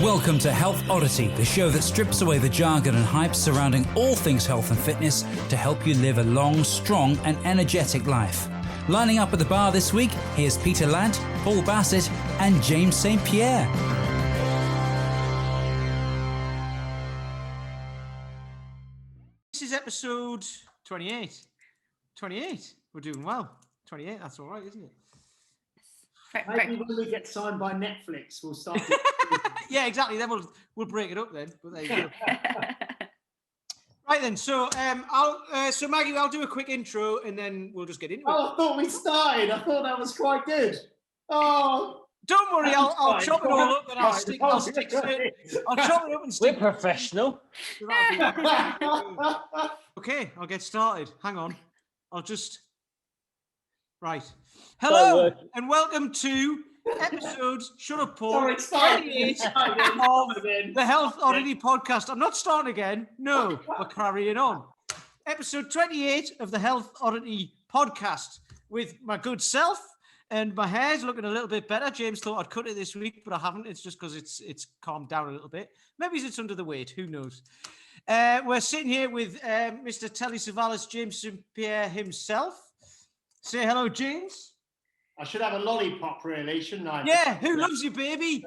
Welcome to Health Oddity, the show that strips away the jargon and hype surrounding all things health and fitness to help you live a long, strong and energetic life. Lining up at the bar this week, here's Peter Lant, Paul Bassett and James St. Pierre. This is episode 28. 28. We're doing well. 28, that's all right, isn't it? Maybe when we get signed by Netflix, we'll start. Yeah, exactly. Then we'll break it up then. But there you go. Right then. So so Maggie, I'll do a quick intro and then we'll just get into it. Oh, I thought we started. I thought that was quite good. Oh, don't worry. I'll chop it all up and I'll stick it. I'll chop it up and stick. We're professional. Okay, I'll get started. Hang on. I'll just. Right. Hello and welcome to episode Shut Up Paul 28 of the Health Oddity podcast. I'm not starting again. No, we're carrying on. Episode 28 of the Health Oddity podcast with my good self, and my hair's looking a little bit better. James thought I'd cut it this week, but I haven't. It's just because it's calmed down a little bit. Maybe it's under the weight. Who knows? We're sitting here with Mr. Telly Savalas, James St. Pierre himself. Say hello, James. I should have a lollipop, really, shouldn't I? Yeah, who loves you, baby?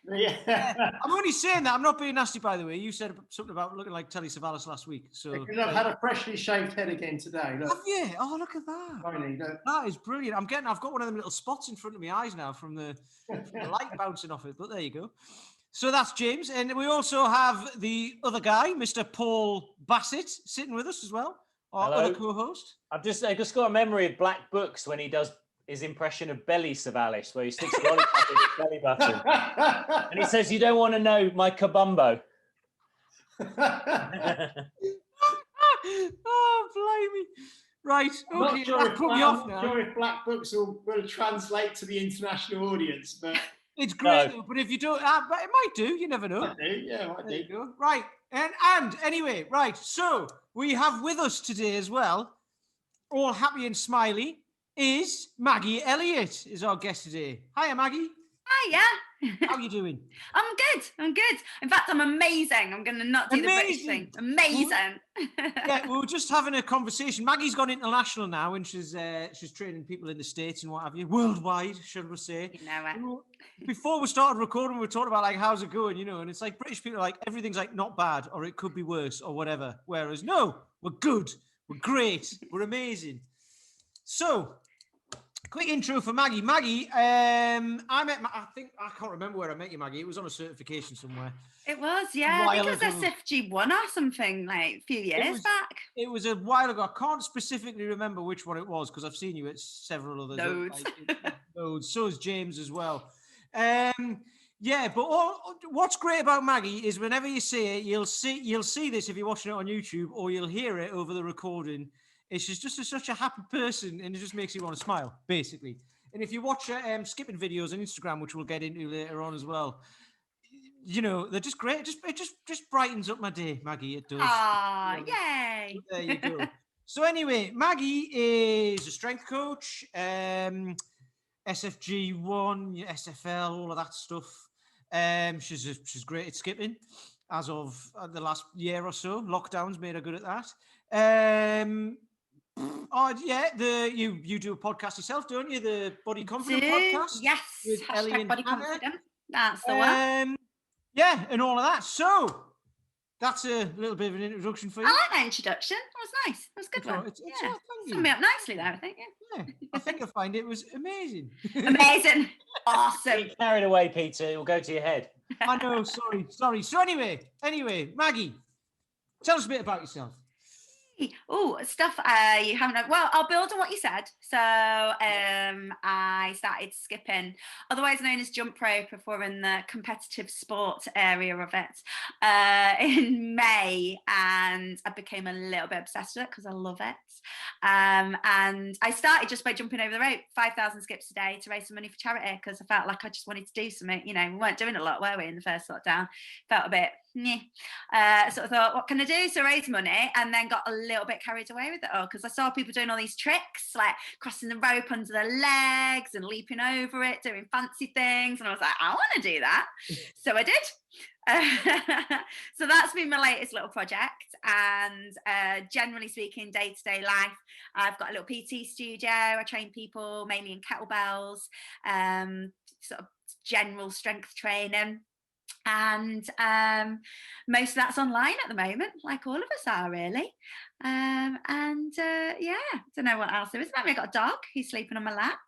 Yeah. I'm only saying that. I'm not being nasty, by the way. You said something about looking like Telly Savalas last week. So Because I've had a freshly shaved head again today. Look. Have you? Oh, look at that. Finally, look. That is brilliant. I've got one of them little spots in front of my eyes now from the light bouncing off it. But there you go. So that's James. And we also have the other guy, Mr. Paul Bassett, sitting with us as well. Our other co-host. I just got a memory of Black Books when he does his impression of Belly Savalas, where he sticks a lollipop in his belly button. And he says, "You don't want to know my kabumbo." Oh, blimey. Right. Okay, that put me off now. I'm not sure if Black Books will translate to the international audience, but it's great. No. But if you don't, but it might do. You never know. Might do. Yeah, might do. You go. Right. And anyway, right. So we have with us today as well, all happy and smiley, is Maggie Elliott is our guest today. Hiya, Maggie. Hiya. How are you doing? I'm good. In fact, I'm amazing. I'm going to not do the British thing. Amazing. Yeah, we were just having a conversation. Maggie's gone international now, and she's training people in the States and what have you, worldwide, should we say. You know it. Before we started recording, we were talking about, like, how's it going, you know, and it's like British people are like, everything's like not bad, or it could be worse, or whatever. Whereas, no, we're good. We're great. We're amazing. So, quick intro for Maggie. Maggie, I can't remember where I met you, Maggie. It was on a certification somewhere. It was, yeah. I think it was SFG1 or something, like a few years back. It was a while ago. I can't specifically remember which one it was because I've seen you at several others. Loads. Loads. So is James as well. Yeah, but what's great about Maggie is whenever you see it, you'll see this if you're watching it on YouTube, or you'll hear it over the recording. She's just such a happy person, and it just makes you want to smile, basically. And if you watch her skipping videos on Instagram, which we'll get into later on as well, you know, they're just great. It just brightens up my day, Maggie. It does. Ah, yay! There you go. So anyway, Maggie is a strength coach, SFG1, SFL, all of that stuff. She's great at skipping, as of the last year or so. Lockdowns made her good at that. Oh yeah, you do a podcast yourself, don't you? The Body Confident podcast. Yes, with Ellie and Body Hannah. Confident. That's the one. Yeah, and all of that. So that's a little bit of an introduction for you. I like that introduction. That was nice. That was a good one. Thank you. Summed me up nicely there, I think. Yeah, I think you'll find it was amazing. Amazing. Awesome. Get carried away, Peter. It will go to your head. I know. Sorry. So anyway, Maggie, tell us a bit about yourself. Oh, stuff you haven't. Well, I'll build on what you said. So I started skipping, otherwise known as jump rope, if we're in the competitive sport area of it, in May, and I became a little bit obsessed with it because I love it. And I started just by jumping over the rope, 5,000 skips a day to raise some money for charity, because I felt like I just wanted to do something. You know, we weren't doing a lot, were we, in the first lockdown? Felt a bit Sort of thought, what can I do to raise money? And then got a little bit carried away with it all, because I saw people doing all these tricks, like crossing the rope under their legs and leaping over it, doing fancy things. And I was like, I want to do that. So I did. So that's been my latest little project. And generally speaking, day-to-day life, I've got a little PT studio. I train people mainly in kettlebells, sort of general strength training. And most of that's online at the moment, like all of us are, really. Yeah, don't know what else there is. Maybe I got a dog. He's sleeping on my lap.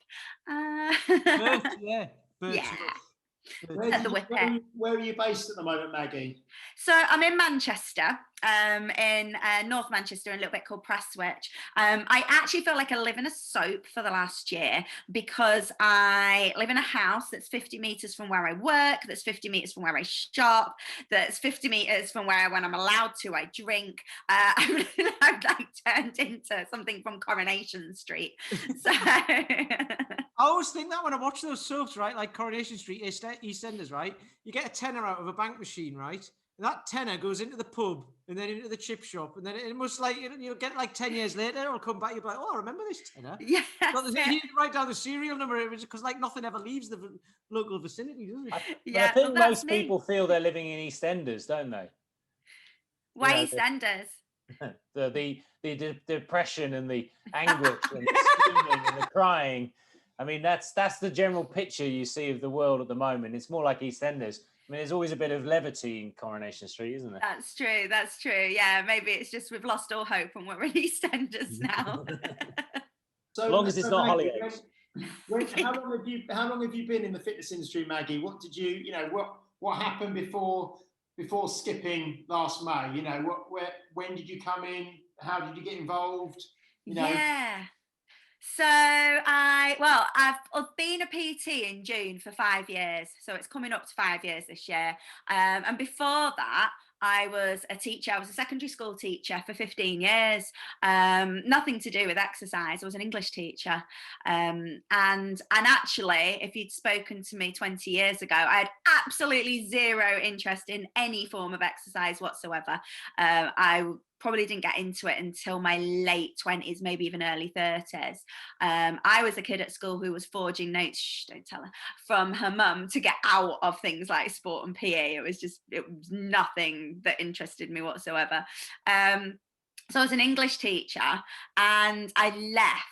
Birch, Yeah. Where are you based at the moment, Maggie? So I'm in Manchester, in North Manchester, in a little bit called Prestwich. I actually feel like I live in a soap for the last year, because I live in a house that's 50 metres from where I work, that's 50 metres from where I shop, that's 50 metres from where, when I'm allowed to, I drink. I'm like turned into something from Coronation Street. So I always think that when I watch those soaps, right, like Coronation Street, EastEnders, right, you get a tenner out of a bank machine, right, and that tenner goes into the pub and then into the chip shop, and then it must, like, you'll get like 10 years later, it'll come back, you'll be like, oh, I remember this tenner. Yeah. So you write down the serial number, because like nothing ever leaves the local vicinity, does it? I think most people feel they're living in EastEnders, don't they? Why EastEnders? The depression and the anguish and the screaming and the crying. I mean, that's the general picture you see of the world at the moment. It's more like EastEnders. I mean, there's always a bit of levity in Coronation Street, isn't there? That's true. Yeah, maybe it's just we've lost all hope and we're in EastEnders now. So, as long as it's not Hollyoaks. How long have you been in the fitness industry, Maggie? What did what happened before skipping last May? When did you come in? How did you get involved? Yeah. So I've been a PT in June for 5 years. So it's coming up to 5 years this year. And before that, I was a teacher. I was a secondary school teacher for 15 years. Nothing to do with exercise. I was an English teacher. And actually, if you'd spoken to me 20 years ago, I had absolutely zero interest in any form of exercise whatsoever. I probably didn't get into it until my late 20s, maybe even early 30s. I was a kid at school who was forging notes, don't tell her, from her mum to get out of things like sport and PE. It was nothing that interested me whatsoever. So I was an English teacher, and I left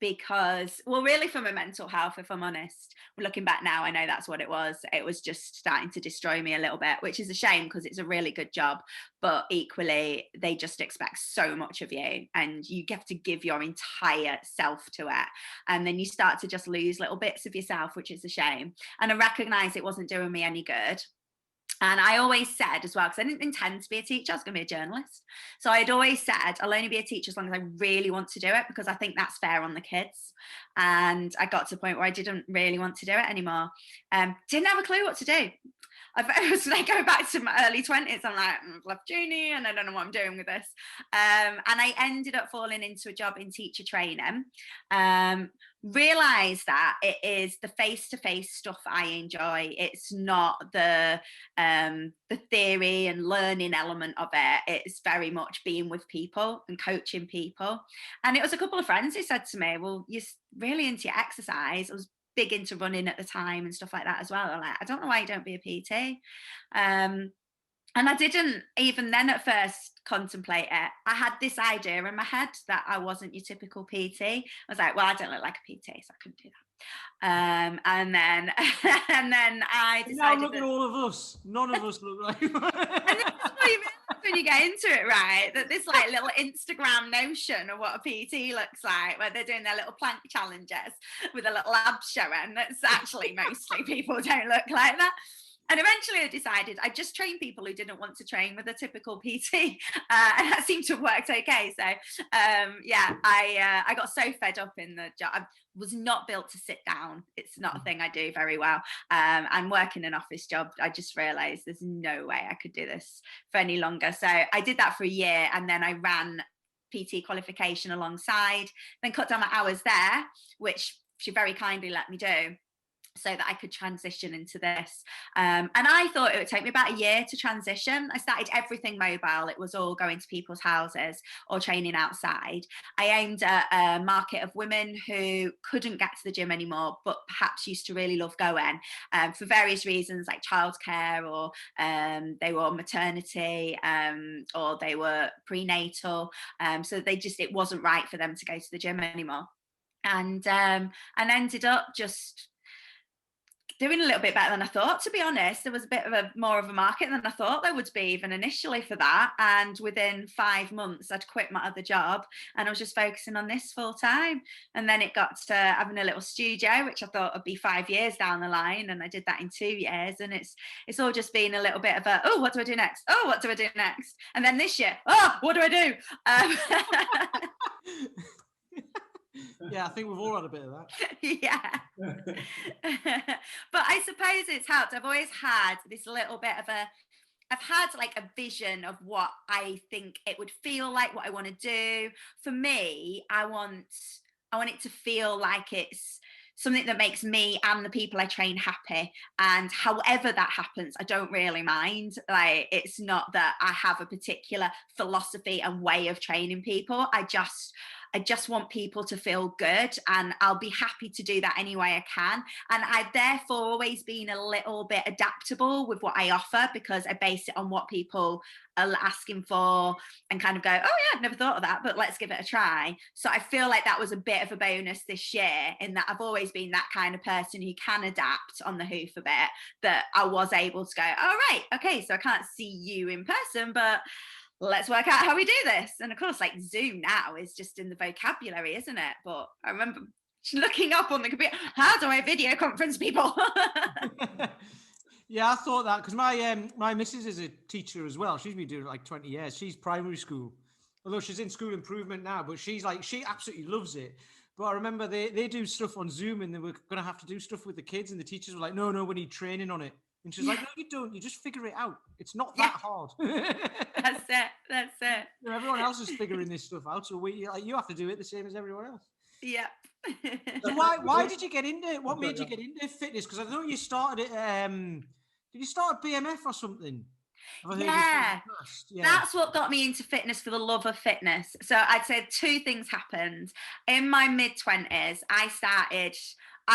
because, well, really for my mental health, if I'm honest. Looking back now, I know that's what it was. It was just starting to destroy me a little bit, which is a shame because it's a really good job. But equally, they just expect so much of you, and you have to give your entire self to it. And then you start to just lose little bits of yourself, which is a shame. And I recognised it wasn't doing me any good. And I always said as well, because I didn't intend to be a teacher, I was going to be a journalist. So I'd always said, I'll only be a teacher as long as I really want to do it, because I think that's fair on the kids. And I got to the point where I didn't really want to do it anymore. Didn't have a clue what to do. I go back to my early 20s, I'm like, I've left uni and I don't know what I'm doing with this. And I ended up falling into a job in teacher training. Realize that it is the face-to-face stuff I enjoy. It's not the theory and learning element of it. It's very much being with people and coaching people. And it was a couple of friends who said to me, well, you're really into your exercise. I was big into running at the time and stuff like that as well. I'm like, I don't know why you don't be a PT. And I didn't even then at first contemplate it. I had this idea in my head that I wasn't your typical PT. I was like, well, I don't look like a PT, so I couldn't do that. And then I decided. Now look at all of us. None of us look like. And this is what you mean when you get into it, right? That this like little Instagram notion of what a PT looks like, where they're doing their little plank challenges with a little abs showing. That's actually mostly people don't look like that. And eventually I decided I'd just train people who didn't want to train with a typical PT. And that seemed to have worked okay. So I got so fed up in the job. I was not built to sit down. It's not a thing I do very well. And working an office job, I just realized there's no way I could do this for any longer. So I did that for a year, and then I ran PT qualification alongside, then cut down my hours there, which she very kindly let me do. so that I could transition into this. And I thought it would take me about a year to transition. I started everything mobile. It was all going to people's houses or training outside. I aimed at a market of women who couldn't get to the gym anymore, but perhaps used to really love going for various reasons, like childcare, or they were on maternity, or they were prenatal. So it wasn't right for them to go to the gym anymore. And ended up just doing a little bit better than I thought, to be honest. There was a bit of more of a market than I thought there would be even initially for that. And within 5 months, I'd quit my other job and I was just focusing on this full time. And then it got to having a little studio, which I thought would be 5 years down the line. And I did that in 2 years. And it's all just been a little bit of oh, what do I do next? Oh, what do I do next? And then this year, oh, what do I do? Yeah, I think we've all had a bit of that. Yeah. But I suppose it's helped. I've always had this little bit of I've had like a vision of what I think it would feel like, what I want to do. For me, I want it to feel like it's something that makes me and the people I train happy. And however that happens, I don't really mind. Like, it's not that I have a particular philosophy and way of training people. I just want people to feel good, and I'll be happy to do that any way I can. And I've therefore always been a little bit adaptable with what I offer, because I base it on what people are asking for and kind of go, oh yeah, I've never thought of that, but let's give it a try. So I feel like that was a bit of a bonus this year, in that I've always been that kind of person who can adapt on the hoof a bit, that I was able to go, oh right, okay, so I can't see you in person, but let's work out how we do this. And of course, like, Zoom now is just in the vocabulary, isn't it? But I remember looking up on the computer, how do I video conference people? Yeah, I thought that, because my missus is a teacher as well. She's been doing it like 20 years. She's primary school, although she's in school improvement now, but she absolutely loves it. But I remember they do stuff on Zoom, and they were going to have to do stuff with the kids, and the teachers were like, no, we need training on it. And she's like, no, you don't. You just figure it out. It's not that hard. That's it. You know, everyone else is figuring this stuff out, so you have to do it the same as everyone else. Yep. So why did you get into it? What made you get into fitness? Because I know you started at did you start at BMF or something? Yeah, that's what got me into fitness, for the love of fitness. So I'd say 2 things happened. In my mid-20s, I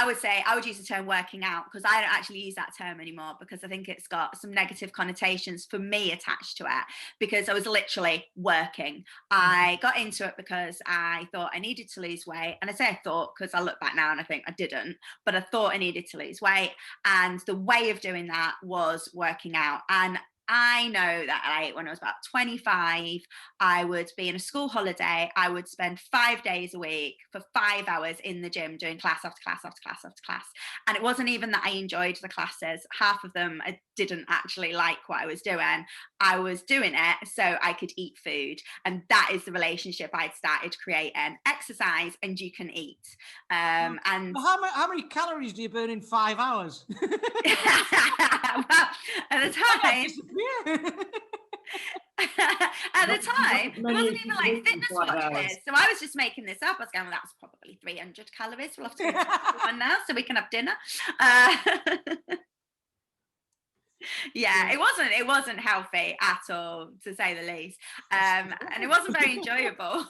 would use the term working out, because I don't actually use that term anymore, because I think it's got some negative connotations for me attached to it, because I was literally working. I got into it because I thought I needed to lose weight. And I say I thought, because I look back now and I think I didn't, but I thought I needed to lose weight. And the way of doing that was working out. And I know that when I was about 25, I would be in a school holiday. I would spend 5 days a week for 5 hours in the gym doing class after class after class after class. And it wasn't even that I enjoyed the classes. Half of them, I didn't actually like what I was doing. I was doing it so I could eat food. And that is the relationship I'd started creating. Exercise and you can eat. And how many calories do you burn in 5 hours? Well, at the time, it wasn't even like fitness watches. So I was just making this up. I was going, well, that's probably 300 calories. We'll have to go to one now so we can have dinner. Yeah, it wasn't healthy at all, to say the least, and it wasn't very enjoyable.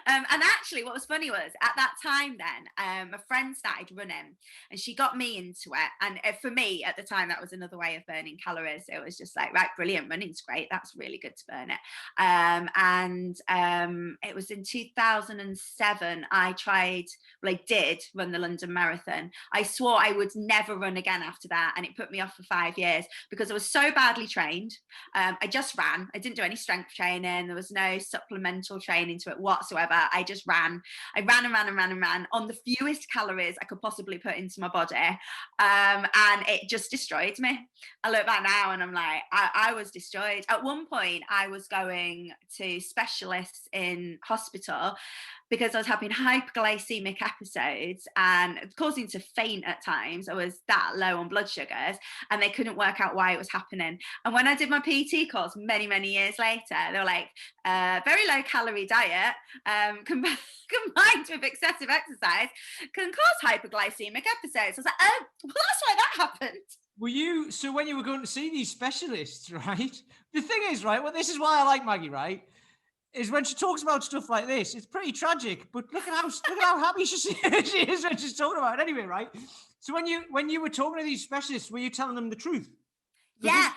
And actually, what was funny was, at that time then, a friend started running, and she got me into it. And for me at the time, that was another way of burning calories. It was just like, right, brilliant, running's great, that's really good to burn it. And it was in 2007 I did run the London Marathon. I swore I would never run again after that, and it put me off for 5 years, because I was so badly trained. I just ran. I didn't do any strength training. There was no supplemental training to it whatsoever. I just ran. I ran and ran on the fewest calories I could possibly put into my body. And it just destroyed me. I look back now and I'm like, I was destroyed. At one point, I was going to specialists in hospital, because I was having hyperglycemic episodes and causing to faint at times. I was that low on blood sugars, and they couldn't work out why it was happening. And when I did my PT course many, many years later, they were like, very low calorie diet combined with excessive exercise can cause hyperglycemic episodes. I was like, oh, well, that's why that happened. So when you were going to see these specialists, right? The thing is, right, well, this is why I like Maggie, right? Is when she talks about stuff like this, it's pretty tragic. But look at how happy she is when she's talking about it anyway, right? So when you were talking to these specialists, were you telling them the truth? Yeah.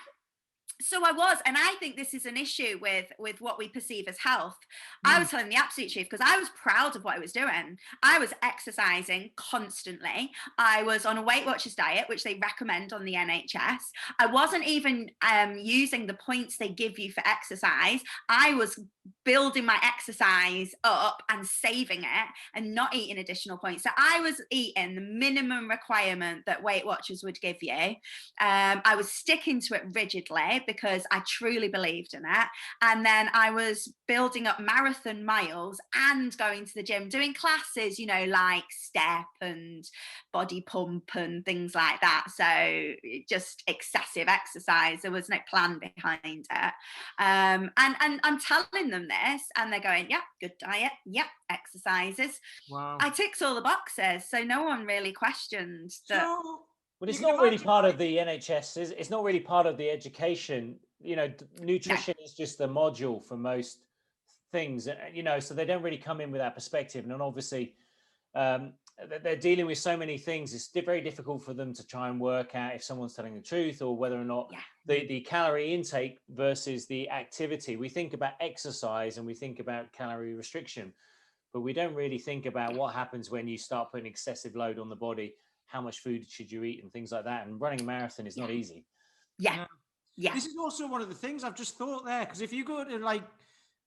So I was, and I think this is an issue with what we perceive as health. I was telling the absolute truth because I was proud of what I was doing. I was exercising constantly. I was on a Weight Watchers diet, which they recommend on the NHS. I wasn't even using the points they give you for exercise. I was building my exercise up and saving it and not eating additional points. So I was eating the minimum requirement that Weight Watchers would give you. I was sticking to it rigidly because I truly believed in it. And then I was building up marathon miles and going to the gym, doing classes, you know, like step and body pump and things like that. So just excessive exercise. There was no plan behind it. And I'm telling them this and they're going, yeah, good diet. Yep, exercises. Wow. I ticked all the boxes. So no one really questioned that. But it's not really part of the NHS. It's not really part of the education. You know, nutrition is just a module for most things, you know, so they don't really come in with that perspective. And then obviously they're dealing with so many things. It's very difficult for them to try and work out if someone's telling the truth or whether or not the calorie intake versus the activity. We think about exercise and we think about calorie restriction, but we don't really think about what happens when you start putting excessive load on the body. How much food should you eat and things like that. And running a marathon is not easy. Yeah. This is also one of the things I've just thought there, because if you go to, like,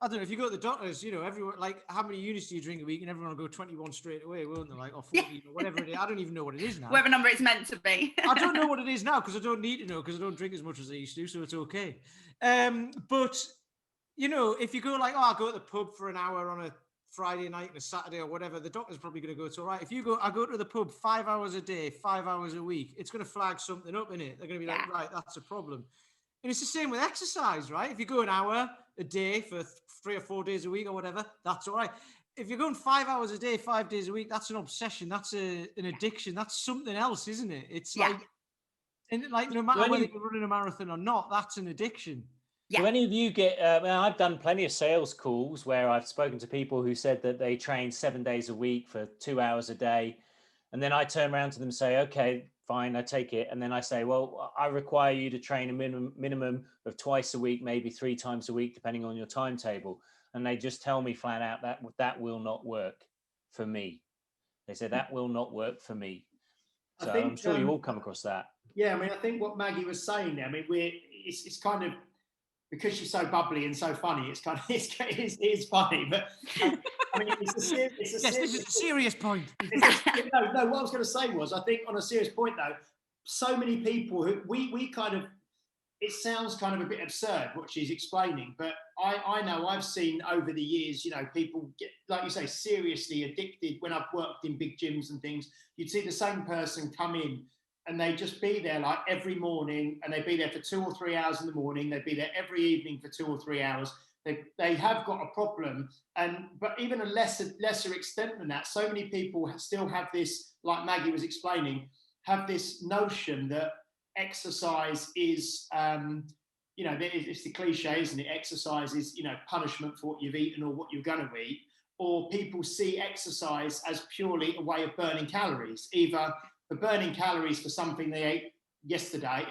I don't know, if you go to the doctors, you know, everyone, like, how many units do you drink a week? And everyone will go 21 straight away, won't they? Like, or 40 or whatever it is. I don't even know what it is now. Whatever number it's meant to be. I don't know what it is now because I don't need to know, because I don't drink as much as I used to, so it's okay. But, you know, if you go like, oh, I'll go to the pub for an hour on a Friday night and a Saturday or whatever, the doctor's probably going to go, it's all right. If you go, I go to the pub 5 hours a day, 5 hours a week, it's going to flag something up in it. They're going to be like, right, that's a problem. And it's the same with exercise, right? If you go an hour a day for 3 or 4 days a week or whatever, that's all right. If you're going 5 hours a day, 5 days a week, that's an obsession. That's an addiction. That's something else, isn't it? It's like no matter whether you're running a marathon or not, that's an addiction. Do any of you get, I've done plenty of sales calls where I've spoken to people who said that they train 7 days a week for 2 hours a day. And then I turn around to them and say, okay, fine, I take it. And then I say, well, I require you to train a minimum of twice a week, maybe 3 times a week, depending on your timetable. And they just tell me flat out that will not work for me. They say that will not work for me. So I'm sure you all come across that. Yeah, I mean, I think what Maggie was saying there, I mean, it's kind of, because she's so bubbly and so funny, it's kind of it's funny, but I mean, this is a serious point. No, what I was going to say was, I think on a serious point though, so many people who we kind of, it sounds kind of a bit absurd what she's explaining, but I know I've seen over the years, you know, people get, like you say, seriously addicted. When I've worked in big gyms and things, you'd see the same person come in and they just be there like every morning, and they'd be there for 2 or 3 hours in the morning. They'd be there every evening for 2 or 3 hours. They have got a problem, but even a lesser extent than that, so many people still have this, like Maggie was explaining, have this notion that exercise is, you know, it's the cliche, isn't it? Exercise is, you know, punishment for what you've eaten or what you're going to eat. Or people see exercise as purely a way of burning calories, either for burning calories for something they ate yesterday,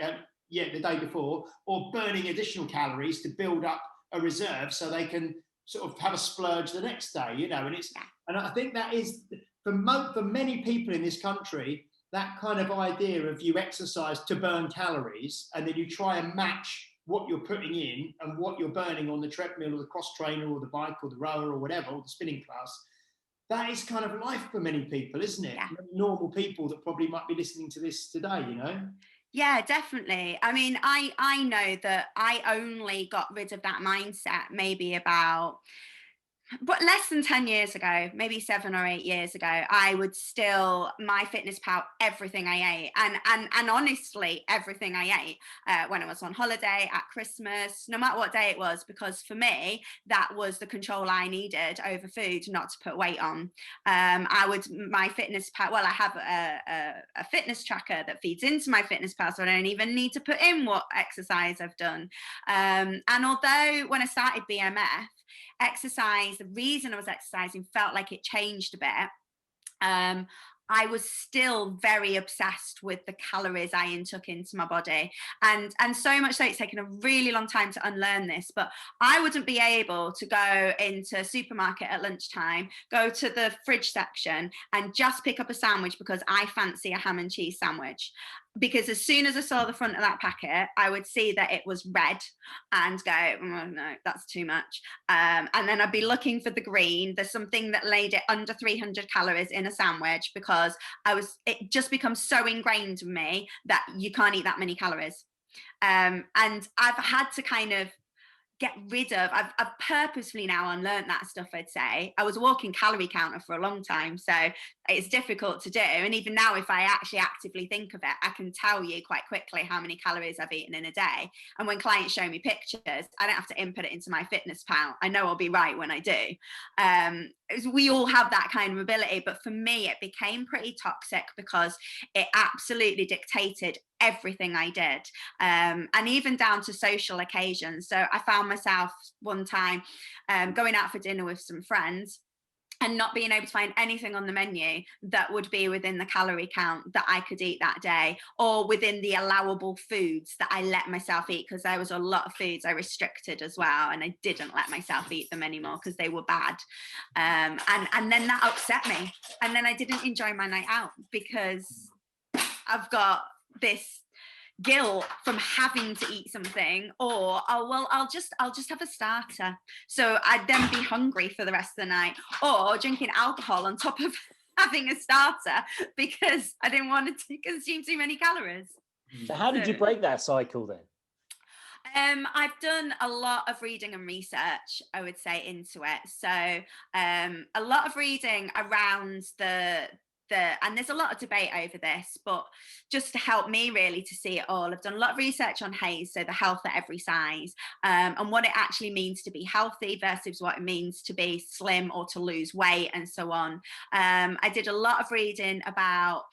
the day before, or burning additional calories to build up a reserve so they can sort of have a splurge the next day, you know. And I think that is, for many people in this country, that kind of idea of you exercise to burn calories and then you try and match what you're putting in and what you're burning on the treadmill or the cross trainer or the bike or the rower or whatever, or the spinning class. That is kind of life for many people, isn't it? Yeah. Normal people that probably might be listening to this today, you know? Yeah, definitely. I mean, I know that I only got rid of that mindset maybe about But less than 10 years ago, maybe 7 or 8 years ago, I would still MyFitnessPal everything I ate, and honestly everything I ate when I was on holiday, at Christmas, no matter what day it was, because for me that was the control I needed over food, not to put weight on. I would MyFitnessPal. Well, I have a fitness tracker that feeds into MyFitnessPal, so I don't even need to put in what exercise I've done. And although when I started BMF, exercise, the reason I was exercising felt like it changed a bit. I was still very obsessed with the calories I intook into my body, and so much so it's taken a really long time to unlearn this. But I wouldn't be able to go into a supermarket at lunchtime, go to the fridge section and just pick up a sandwich because I fancy a ham and cheese sandwich. Because as soon as I saw the front of that packet, I would see that it was red and go, oh, no, that's too much. And then I'd be looking for the green. There's something that laid it under 300 calories in a sandwich, because it just becomes so ingrained in me that you can't eat that many calories. And I've had to kind of get rid of, I've purposefully now unlearned that stuff. I'd say I was a walking calorie counter for a long time, so it's difficult to do. And even now, if I actually actively think of it, I can tell you quite quickly how many calories I've eaten in a day. And when clients show me pictures, I don't have to input it into MyFitnessPal. I know I'll be right when I do. We all have that kind of ability, but for me it became pretty toxic because it absolutely dictated everything I did, and even down to social occasions. So I found myself one time going out for dinner with some friends and not being able to find anything on the menu that would be within the calorie count that I could eat that day, or within the allowable foods that I let myself eat, because there was a lot of foods I restricted as well, and I didn't let myself eat them anymore because they were bad. And then that upset me, and then I didn't enjoy my night out because I've got this guilt from having to eat something, or I'll just have a starter, so I'd then be hungry for the rest of the night, or drinking alcohol on top of having a starter because I didn't want to consume too many calories. So how did you break that cycle then? I've done a lot of reading and research, I would say, into it. So a lot of reading around and there's a lot of debate over this, but just to help me really to see it all, I've done a lot of research on HAES, so the health at every size, and what it actually means to be healthy versus what it means to be slim or to lose weight, and so on. I did a lot of reading about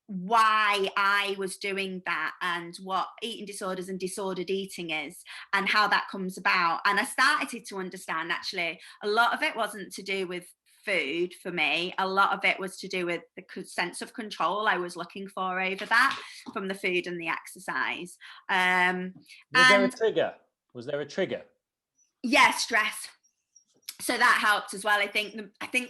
why I was doing that, and what eating disorders and disordered eating is, and how that comes about. And I started to understand actually a lot of it wasn't to do with food for me. A lot of it was to do with the sense of control I was looking for over that from the food and the exercise. Was there a trigger? Yeah, stress. So that helped as well. I think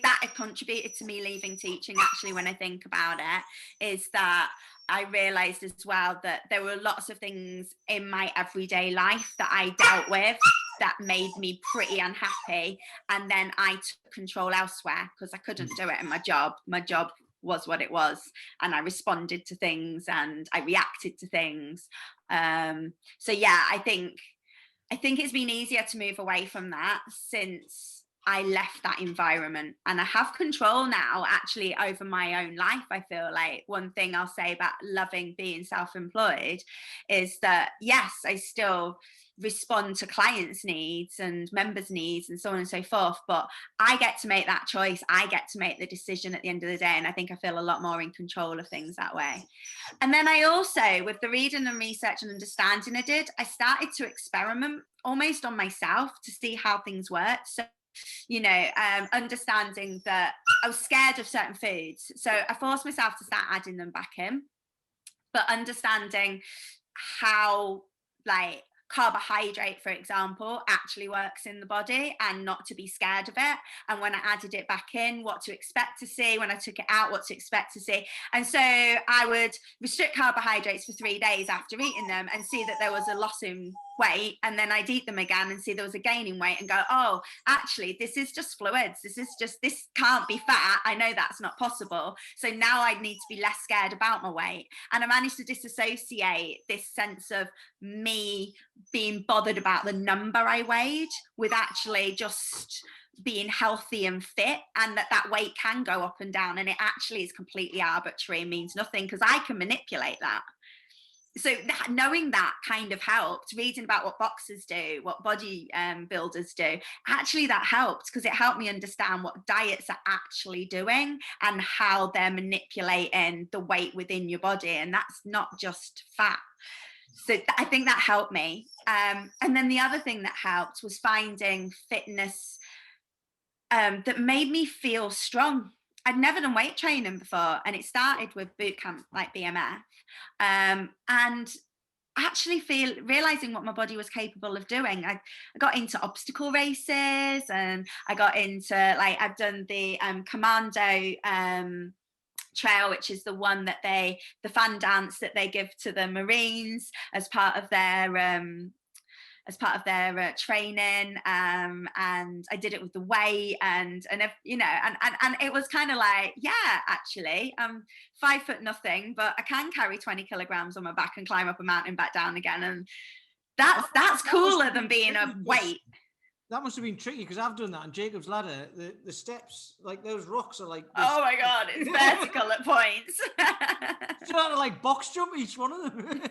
that it contributed to me leaving teaching, actually, when I think about it, is that I realized as well that there were lots of things in my everyday life that I dealt with that made me pretty unhappy. And then I took control elsewhere because I couldn't do it in my job. My job was what it was, and I responded to things and I reacted to things. So yeah, I think it's been easier to move away from that since I left that environment, and I have control now actually over my own life. I feel like one thing I'll say about loving being self-employed is that yes, I still respond to clients' needs and members' needs and so on and so forth, but I get to make that choice. I get to make the decision at the end of the day, and I think I feel a lot more in control of things that way. And then I also, with the reading and research and understanding I started to experiment almost on myself to see how things work. So understanding that I was scared of certain foods, so I forced myself to start adding them back in, but understanding how, like, carbohydrate, for example, actually works in the body, and not to be scared of it. And when I added it back in, what to expect to see. When I took it out, what to expect to see. And so I would restrict carbohydrates for 3 days after eating them and see that there was a loss in weight, and then I'd eat them again and see there was a gain in weight and go, oh, actually, this is just fluids. This can't be fat. I know that's not possible. So now I need to be less scared about my weight. And I managed to disassociate this sense of me being bothered about the number I weighed with actually just being healthy and fit, and that weight can go up and down, and it actually is completely arbitrary and means nothing because I can manipulate that. So knowing that kind of helped. Reading about what boxers do, what body builders do, actually that helped, because it helped me understand what diets are actually doing and how they're manipulating the weight within your body, and that's not just fat. So I think that helped me. And then the other thing that helped was finding fitness that made me feel strong. I'd never done weight training before, and it started with boot camp like BMF, and actually realizing what my body was capable of doing. I got into obstacle races, and I got into, like, I've done the Commando trail, which is the one that the fan dance that they give to the Marines as part of their training, and I did it with the weight, and you know, and it was kind of like, yeah, actually, I'm 5 foot nothing, but I can carry 20 kilograms on my back and climb up a mountain back down again, and that's cooler than being a weight. That must have been tricky, because I've done that on Jacob's Ladder. The steps, like those rocks are like this. Oh my god, it's vertical at points. So I had to like box jump each one of them.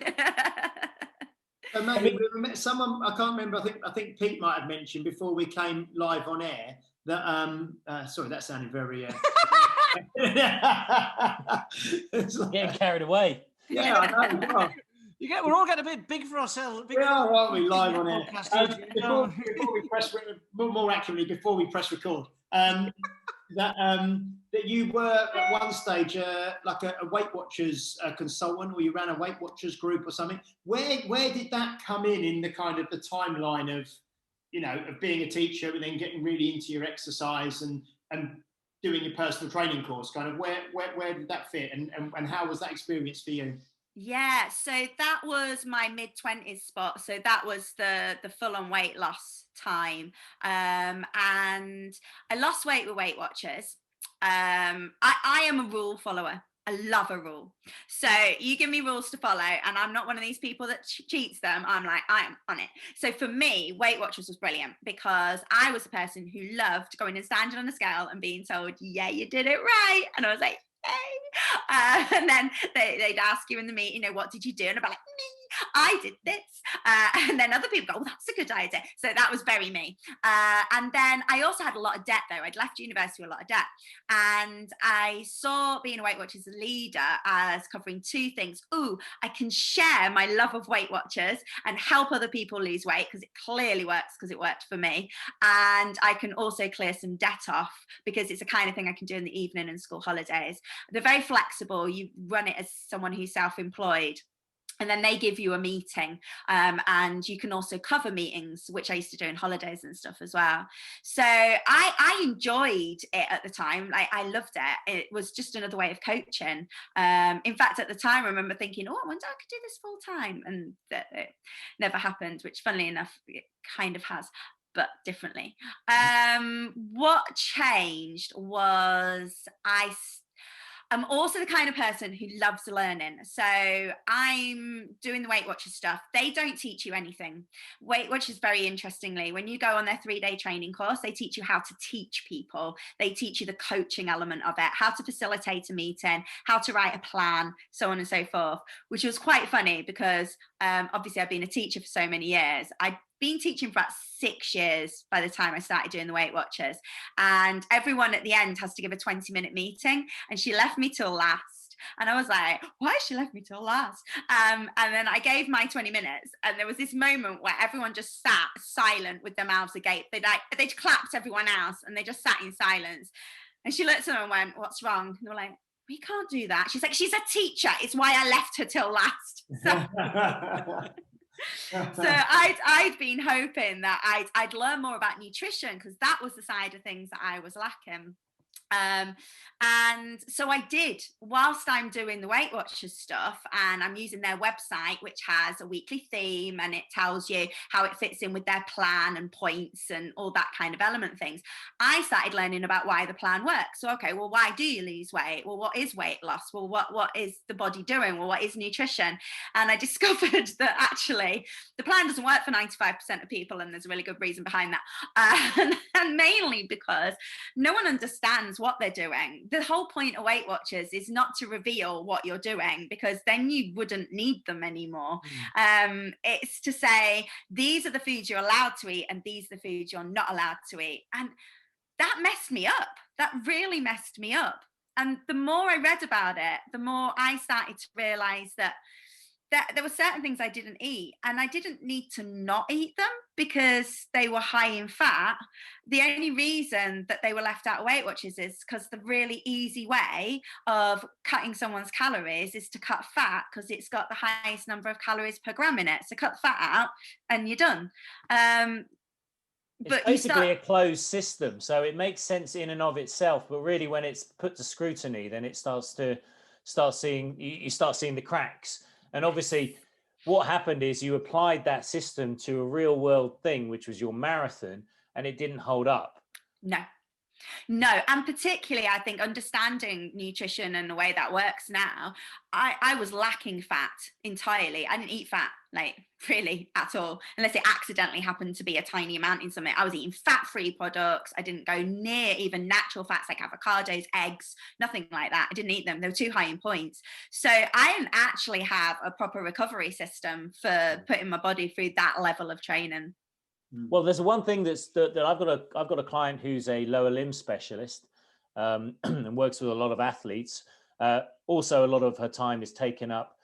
So Maggie, someone, I can't remember, I think Pete might have mentioned before we came live on air that sorry, that sounded very getting carried away. Yeah, I know. We're all getting a bit big for ourselves. We are, aren't we, live on air? Before we press, more accurately, before we press record, that you were at one stage like a Weight Watchers consultant, or you ran a Weight Watchers group or something. Where did that come in the kind of the timeline of, you know, of being a teacher and then getting really into your exercise and doing your personal training course? Kind of where did that fit, and how was that experience for you? Yeah, so that was my mid-20s spot. So that was the full-on weight loss time. And I lost weight with Weight Watchers. I am a rule follower. I love a rule. So you give me rules to follow, and I'm not one of these people that cheats them. I'm like, I am on it. So for me, Weight Watchers was brilliant, because I was a person who loved going and standing on a scale and being told, yeah, you did it right. And I was like, and then they'd ask you in the meeting, you know, what did you do? And I'd be like, me, I did this. And then other people go, oh, that's a good idea. So that was very me. And then I also had a lot of debt, though. I'd left university with a lot of debt. And I saw being a Weight Watchers leader as covering two things. Ooh, I can share my love of Weight Watchers and help other people lose weight, because it clearly works, because it worked for me. And I can also clear some debt off, because it's the kind of thing I can do in the evening and school holidays. They're very flexible. You run it as someone who's self-employed, and then they give you a meeting, and you can also cover meetings, which I used to do in holidays and stuff as well. So I enjoyed it at the time. Like, I loved it. It was just another way of coaching. In fact, at the time, I remember thinking, oh, I wonder I could do this full time, and it never happened, which, funnily enough, it kind of has, but differently. What changed was I'm also the kind of person who loves learning. So I'm doing the Weight Watchers stuff. They don't teach you anything. Weight Watchers, very interestingly, when you go on their 3-day training course, they teach you how to teach people. They teach you the coaching element of it, how to facilitate a meeting, how to write a plan, so on and so forth, which was quite funny, because obviously I've been a teacher for so many years. I'd been teaching for about 6 years by the time I started doing the Weight Watchers, and everyone at the end has to give a 20-minute meeting, and she left me till last, and I was like, why has she left me till last? And then I gave my 20 minutes, and there was this moment where everyone just sat silent with their mouths agape. They'd clapped everyone else, and they just sat in silence, and she looked at them and went, what's wrong? And they were like, we can't do that. She's like, she's a teacher, it's why I left her till last. So I'd been hoping that I'd learn more about nutrition, because that was the side of things that I was lacking. And so I did, whilst I'm doing the Weight Watchers stuff, and I'm using their website, which has a weekly theme, and it tells you how it fits in with their plan and points and all that kind of element things. I started learning about why the plan works. So, okay, well, why do you lose weight? Well, what is weight loss? Well, what is the body doing? Well, what is nutrition? And I discovered that actually the plan doesn't work for 95% of people, and there's a really good reason behind that. And mainly because no one understands what they're doing. The whole point of Weight Watchers is not to reveal what you're doing, because then you wouldn't need them anymore. It's to say, these are the foods you're allowed to eat and these are the foods you're not allowed to eat. And that messed me up. That really messed me up. And the more I read about it, the more I started to realize that there were certain things I didn't eat, and I didn't need to not eat them because they were high in fat. The only reason that they were left out of Weight Watchers is because the really easy way of cutting someone's calories is to cut fat, because it's got the highest number of calories per gram in it. So cut fat out and you're done. It's basically a closed system, so it makes sense in and of itself, but really when it's put to scrutiny, then it you start seeing the cracks. And obviously what happened is you applied that system to a real world thing, which was your marathon, and it didn't hold up. No, and particularly I think understanding nutrition and the way that works now, I was lacking fat entirely. I didn't eat fat, like really at all, unless it accidentally happened to be a tiny amount in something. I was eating fat-free products. I didn't go near even natural fats like avocados, eggs, nothing like that. I didn't eat them. They were too high in points. So I didn't actually have a proper recovery system for putting my body through that level of training. Well, there's one thing that I've got a client who's a lower limb specialist and works with a lot of athletes. Also, a lot of her time is taken up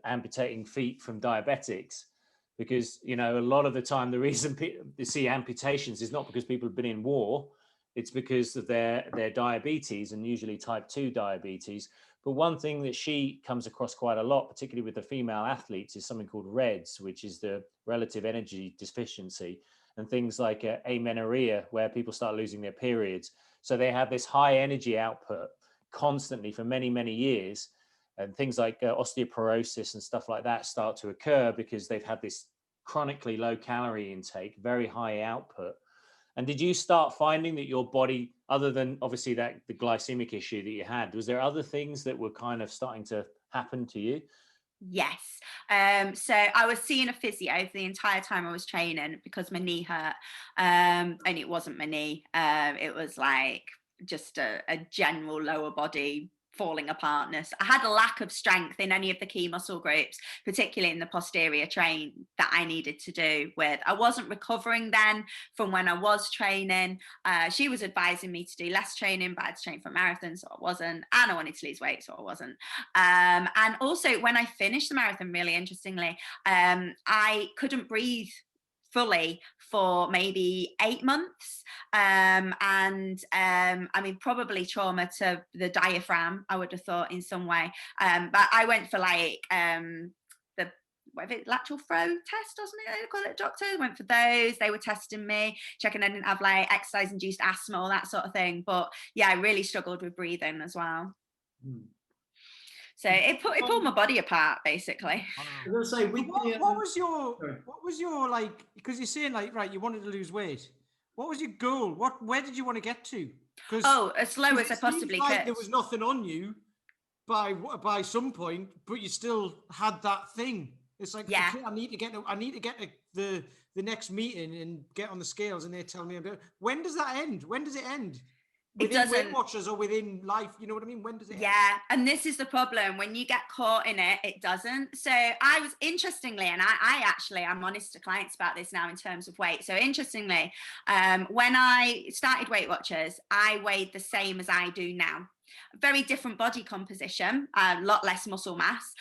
amputating feet from diabetics, because a lot of the time the reason you see amputations is not because people have been in war; it's because of their diabetes, and usually type 2 diabetes. But one thing that she comes across quite a lot, particularly with the female athletes, is something called REDS, which is the relative energy deficiency, and things like amenorrhea, where people start losing their periods. So they have this high energy output constantly for many, many years. And things like osteoporosis and stuff like that start to occur because they've had this chronically low calorie intake, very high output. And did you start finding that your body, other than obviously the glycemic issue that you had, was there other things that were kind of starting to happen to you? Yes. So I was seeing a physio for the entire time I was training because my knee hurt. And it wasn't my knee. It was like just a general lower body falling apartness. I had a lack of strength in any of the key muscle groups, particularly in the posterior train, that I needed to do with. I wasn't recovering then from when I was training. She was advising me to do less training, but I had to train for a marathon, so I wasn't. And I wanted to lose weight, so I wasn't. And also when I finished the marathon, really interestingly, I couldn't breathe fully for maybe 8 months. I mean, probably trauma to the diaphragm, I would have thought in some way. But I went for like the lateral flow test, wasn't it? They call it, doctors went for those. They were testing me, checking I didn't have like exercise induced asthma, all that sort of thing. But yeah, I really struggled with breathing as well. So it pulled my body apart, basically. I was gonna say, what was your like? Because you're saying like, right, you wanted to lose weight. What was your goal? Where did you want to get to? As slow as I possibly could. There was nothing on you by some point, but you still had that thing. It's like, yeah, okay, I need to get the next meeting and get on the scales, and they tell me about. When does that end? When does it end? Within Weight Watchers or within life, you know what I mean? When does it end? Yeah, and this is the problem. When you get caught in it, it doesn't. So I was, interestingly, and I'm honest to clients about this now in terms of weight. So interestingly, when I started Weight Watchers, I weighed the same as I do now. Very different body composition, a lot less muscle mass,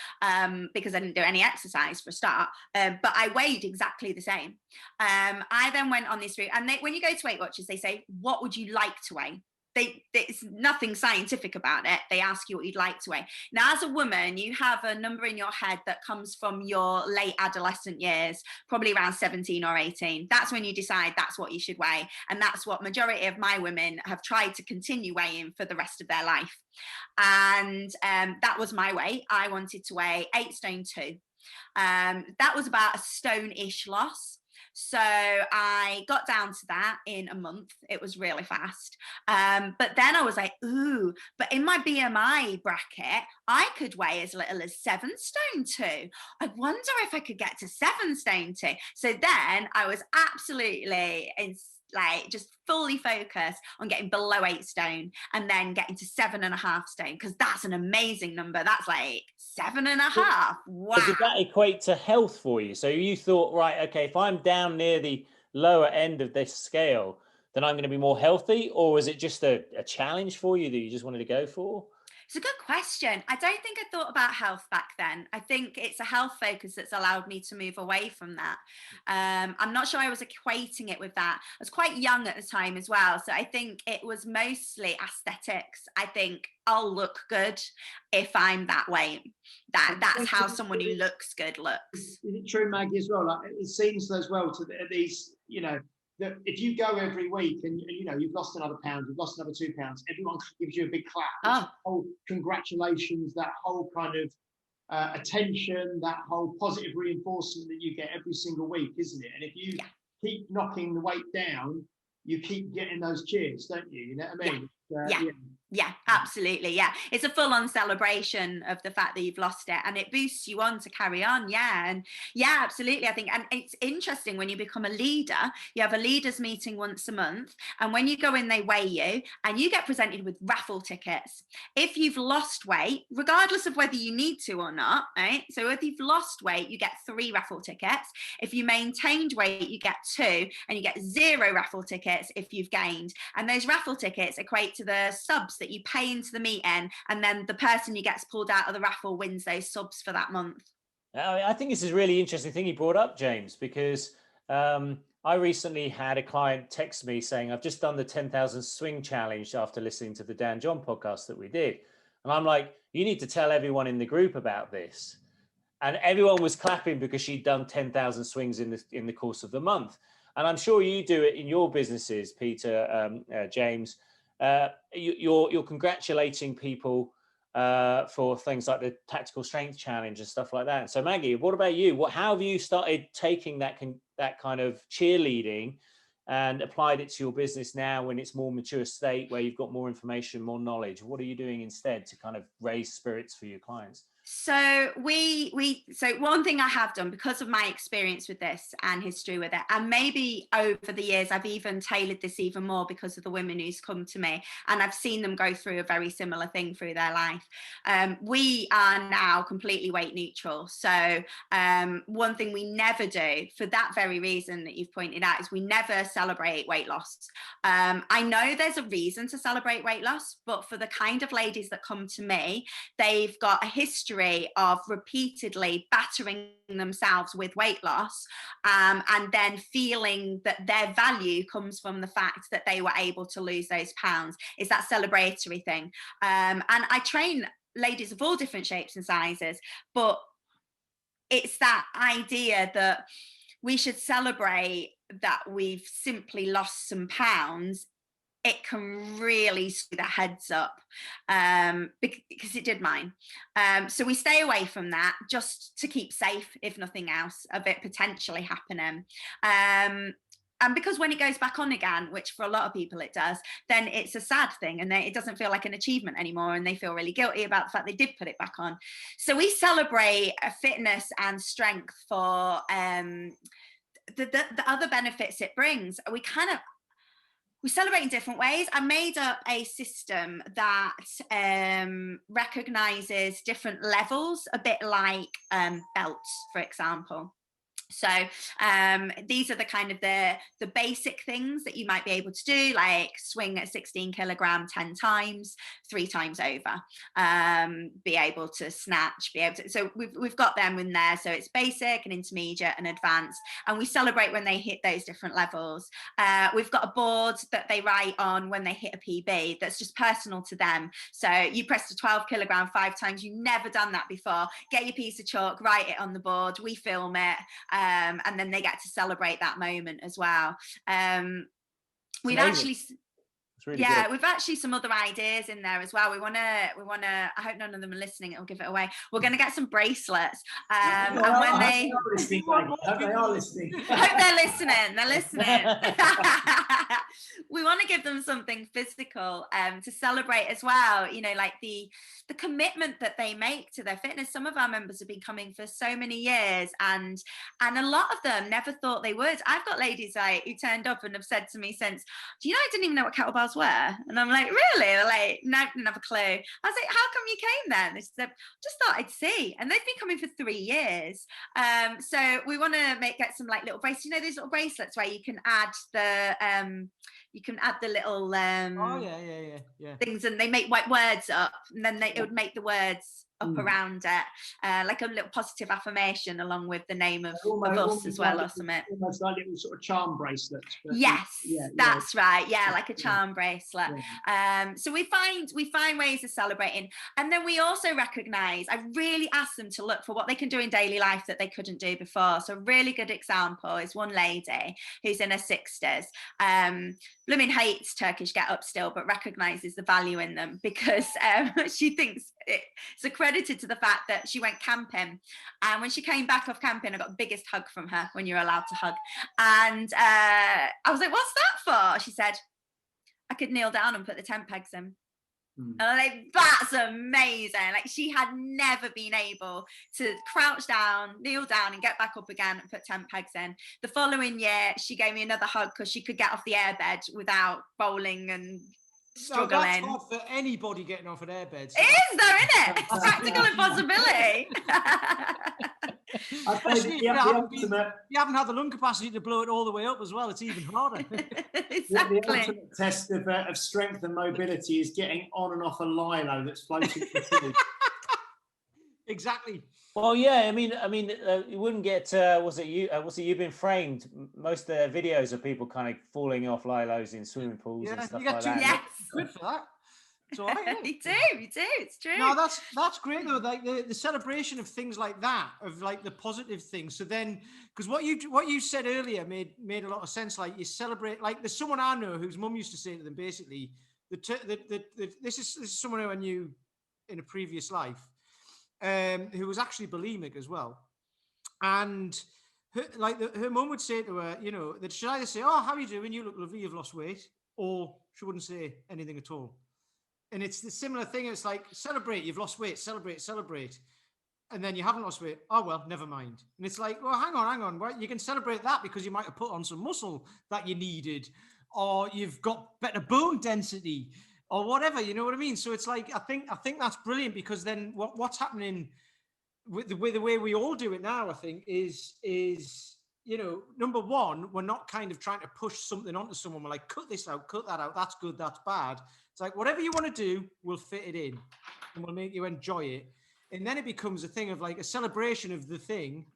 because I didn't do any exercise for a start, but I weighed exactly the same. I then went on this route, and when you go to Weight Watchers, they say, what would you like to weigh? there's nothing scientific about it. They ask you what you'd like to weigh. Now, as a woman, you have a number in your head that comes from your late adolescent years, probably around 17 or 18. That's when you decide that's what you should weigh. And that's what majority of my women have tried to continue weighing for the rest of their life. And that was my weight. I wanted to weigh 8 stone 2. That was about a stone-ish loss. So I got down to that in a month. It was really fast. But then I was like, ooh, but in my BMI bracket, I could weigh as little as 7 stone 2. I wonder if I could get to 7 stone 2. So then I was absolutely just fully focused on getting below 8 stone and then getting to 7.5 stone, because that's an amazing number. That's like 7.5. Wow. So did that equate to health for you? So you thought, right, okay, if I'm down near the lower end of this scale, then I'm going to be more healthy? Or was it just a challenge for you that you just wanted to go for? It's a good question. I don't think I thought about health back then. I think it's a health focus that's allowed me to move away from that. I'm not sure I was equating it with that. I was quite young at the time as well. So I think it was mostly aesthetics. I think I'll look good if I'm that way. That's how someone who looks good looks. Is it true, Maggie, as well? Like, it seems as well to these, that if you go every week and you've lost another pound, you've lost another 2 pounds, everyone gives you a big clap. Oh. Whole congratulations, that whole kind of attention, that whole positive reinforcement that you get every single week, isn't it? And if you keep knocking the weight down, you keep getting those cheers, don't you? You know what I mean? Yeah, absolutely. Yeah, it's a full-on celebration of the fact that you've lost it, and it boosts you on to carry on. And absolutely. I think, and it's interesting when you become a leader, you have a leaders meeting once a month, and when you go in, they weigh you, and you get presented with raffle tickets. If you've lost weight, regardless of whether you need to or not, right? So if you've lost weight, you get 3 raffle tickets. If you maintained weight, you get 2, and you get 0 raffle tickets if you've gained. And those raffle tickets equate to the subs that you pay into the meeting, and then the person who gets pulled out of the raffle wins those subs for that month. I think this is a really interesting thing you brought up, James, because I recently had a client text me saying, I've just done the 10,000 swing challenge after listening to the Dan John podcast that we did. And I'm like, you need to tell everyone in the group about this. And everyone was clapping because she'd done 10,000 swings in the course of the month. And I'm sure you do it in your businesses, Peter, James. You're congratulating people for things like the tactical strength challenge and stuff like that. So Maggie, what about you? How have you started taking that kind of cheerleading and applied it to your business now when it's more mature state, where you've got more information, more knowledge? What are you doing instead to kind of raise spirits for your clients? So so one thing I have done, because of my experience with this and history with it, and maybe over the years I've even tailored this even more because of the women who's come to me, and I've seen them go through a very similar thing through their life. We are now completely weight neutral. So one thing we never do, for that very reason that you've pointed out, is we never celebrate weight loss. I know there's a reason to celebrate weight loss, but for the kind of ladies that come to me, they've got a history of repeatedly battering themselves with weight loss, and then feeling that their value comes from the fact that they were able to lose those pounds. It's that celebratory thing. And I train ladies of all different shapes and sizes, but it's that idea that we should celebrate that we've simply lost some pounds. It can really screw their heads up, because it did mine. So we stay away from that just to keep safe, if nothing else, of it potentially happening. And because when it goes back on again, which for a lot of people it does, then it's a sad thing, and it doesn't feel like an achievement anymore, and they feel really guilty about the fact they did put it back on. So we celebrate fitness and strength for the other benefits it brings. We celebrate in different ways. I made up a system that recognizes different levels, a bit like belts, for example. So these are the kind of the basic things that you might be able to do, like swing at 16 kilogram 10 times, 3 times over, be able to snatch, so we've got them in there. So it's basic and intermediate and advanced, and we celebrate when they hit those different levels. We've got a board that they write on when they hit a PB that's just personal to them. So you press the 12 kilogram 5 times, you've never done that before, get your piece of chalk, write it on the board, we film it. And then they get to celebrate that moment as well. We've actually, really good. We've actually some other ideas in there as well. We want to. I hope none of them are listening. It'll give it away. We're going to get some bracelets. And when they are listening, I hope they're listening. They're listening. We want to give them something physical to celebrate as well. You know, like the commitment that they make to their fitness. Some of our members have been coming for so many years, and a lot of them never thought they would. I've got ladies who turned up and have said to me since, "Do you know I didn't even know what kettlebells were?" And I'm like, "Really?" They're like, "No, I didn't have a clue." I was like, "How come you came then?" They said, "Just thought I'd see." And they've been coming for 3 years. So we want to get some like little bracelets. You know, those little bracelets where you can add the little things, and they make white words up, and then it would make the words up around it, like a little positive affirmation along with the name of us as well, or something. Almost like little sort of charm bracelets. Yes, that's right. Yeah, like a charm bracelet. So we find ways of celebrating, and then we also recognise. I really ask them to look for what they can do in daily life that they couldn't do before. So a really good example is one lady who's in her 60s. Blooming hates Turkish get-up still, but recognises the value in them because she thinks it's accredited to the fact that she went camping, and when she came back off camping, I got the biggest hug from her, when you're allowed to hug, and I was like, "What's that for?" She said, "I could kneel down and put the tent pegs in." And I'm like, "That's amazing." Like, she had never been able to crouch down, kneel down and get back up again and put tent pegs in. The following year, she gave me another hug because she could get off the airbed without bowling and struggling. That's hard for anybody getting off an airbed. So. It is though, isn't it? It's a practical impossibility. Especially if you haven't had the lung capacity to blow it all the way up as well, it's even harder. Exactly. The ultimate test of strength and mobility is getting on and off a lilo that's floating. Exactly. Well, yeah, I mean, you wouldn't get. You've been framed. Most of the videos of people kind of falling off lilos in swimming pools and stuff like that. Yes, good for that. It's all right. You do. It's true. No, that's great though. Like the celebration of things like that, of like the positive things. So then, because what you said earlier made a lot of sense. Like, you celebrate. Like, there's someone I know whose mum used to say to them, basically, this is someone who I knew in a previous life, who was actually bulimic as well, and her mum would say to her, you know, that she'd either say, "Oh, how are you doing? You look lovely. You've lost weight," or she wouldn't say anything at all. And it's the similar thing. It's like, celebrate, you've lost weight, celebrate. And then you haven't lost weight. Oh, well, never mind. And it's like, well, hang on. Well, you can celebrate that because you might have put on some muscle that you needed, or you've got better bone density, or whatever, you know what I mean? So it's like, I think that's brilliant, because then what's happening with the way we all do it now, I think, is, you know, number one, we're not kind of trying to push something onto someone. We're like, cut this out, cut that out. That's good, that's bad. It's like, whatever you want to do, we'll fit it in and we'll make you enjoy it. And then it becomes a thing of like a celebration of the thing.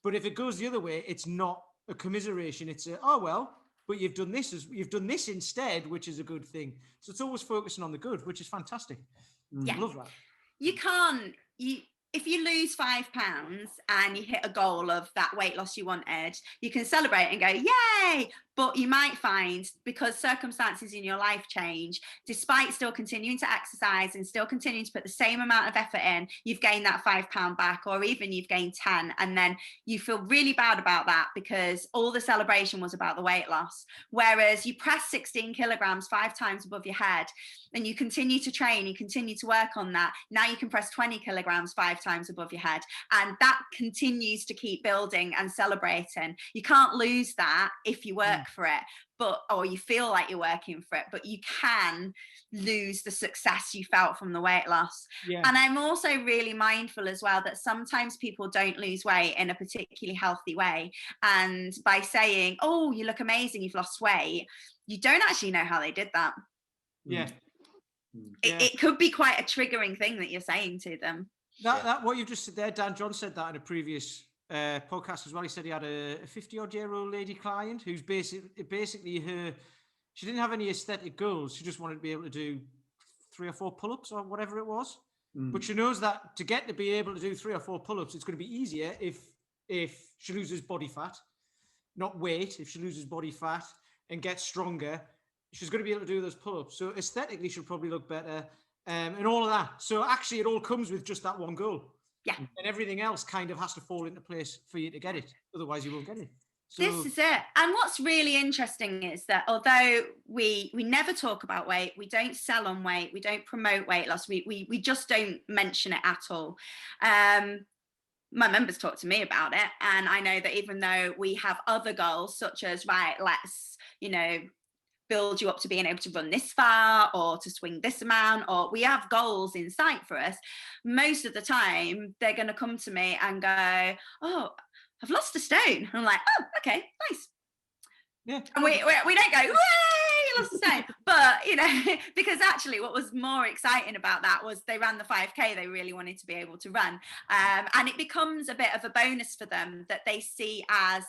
But if it goes the other way, it's not a commiseration. It's a, oh, well, but you've done this instead, which is a good thing. So it's always focusing on the good, which is fantastic. Yeah. I love that. If you lose 5 pounds and you hit a goal of that weight loss you wanted, you can celebrate and go, yay! But you might find, because circumstances in your life change, despite still continuing to exercise and still continuing to put the same amount of effort in, you've gained that £5 back, or even you've gained 10. And then you feel really bad about that because all the celebration was about the weight loss. Whereas you press 16 kilograms 5 times above your head and you continue to train, you continue to work on that. Now you can press 20 kilograms 5 times above your head. And that continues to keep building and celebrating. You can't lose that if you work work for it, or you feel like you're working for it, but you can lose the success you felt from the weight loss. Yeah. And I'm also really mindful as well that sometimes people don't lose weight in a particularly healthy way. And by saying, oh, you look amazing, you've lost weight, you don't actually know how they did that. Yeah. It could be quite a triggering thing that you're saying to them. That what you've just said there, Dan John said that in a previous podcast as well. He said he had a 50-odd-year-old lady client who's basically she didn't have any aesthetic goals. She just wanted to be able to do 3 or 4 pull-ups or whatever it was. But she knows that to get to be able to do 3 or 4 pull-ups, it's going to be easier if she loses body fat, not weight. If she loses body fat and gets stronger, she's going to be able to do those pull-ups. So aesthetically, she'll probably look better, and all of that. So actually, it all comes with just that one goal. Yeah. And everything else kind of has to fall into place for you to get it. Otherwise, you won't get it. So, this is it. And what's really interesting is that although we never talk about weight, we don't sell on weight, we don't promote weight loss, we just don't mention it at all. My members talk to me about it, and I know that even though we have other goals such as, right, let's, build you up to being able to run this far or to swing this amount, or we have goals in sight for us, most of the time they're going to come to me and go, oh, I've lost a stone. And I'm like, oh, okay, nice. Yeah. And we don't go, way, you lost a stone. But, because actually what was more exciting about that was they ran the 5K they really wanted to be able to run. And it becomes a bit of a bonus for them that they see as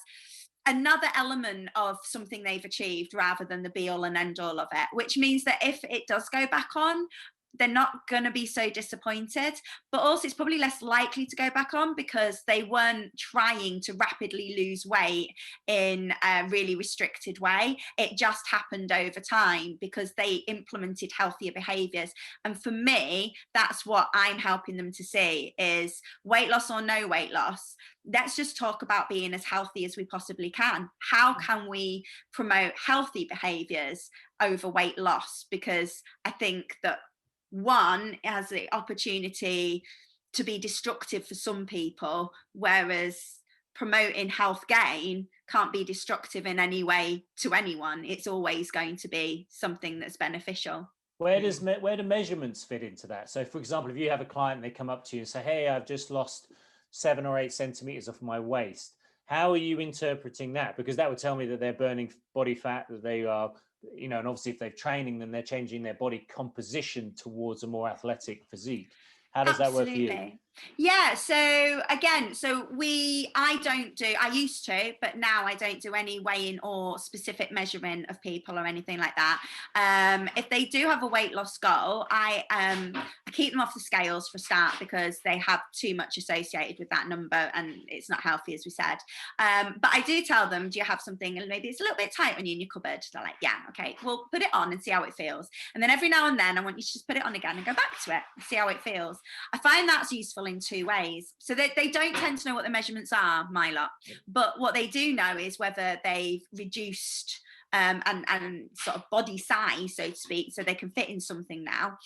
another element of something they've achieved rather than the be all and end all of it, which means that if it does go back on, they're not going to be so disappointed, but also it's probably less likely to go back on because they weren't trying to rapidly lose weight in a really restricted way. It just happened over time because they implemented healthier behaviors. And for me, that's what I'm helping them to see is weight loss or no weight loss. Let's just talk about being as healthy as we possibly can. How can we promote healthy behaviors over weight loss? Because I think that one has the opportunity to be destructive for some people, whereas promoting health gain can't be destructive in any way to anyone. It's always going to be something that's beneficial. Where do measurements fit into that? So, for example, if you have a client and they come up to you and say, hey, I've just lost 7 or 8 centimeters off my waist, how are you interpreting that? Because that would tell me that they're burning body fat, that they are, and obviously if they're training, then they're changing their body composition towards a more athletic physique. How does that work for you? Yeah, so again, I used to, but now I don't do any weighing or specific measuring of people or anything like that. If they do have a weight loss goal, I keep them off the scales for a start because they have too much associated with that number and it's not healthy, as we said. But I do tell them, do you have something and maybe it's a little bit tight on you in your cupboard? They're like, yeah, okay, well, put it on and see how it feels. And then every now and then I want you to just put it on again and go back to it and see how it feels. I find that's useful in 2 ways. So they don't tend to know what the measurements are, my lot, but what they do know is whether they've reduced and sort of body size, so to speak, so they can fit in something now.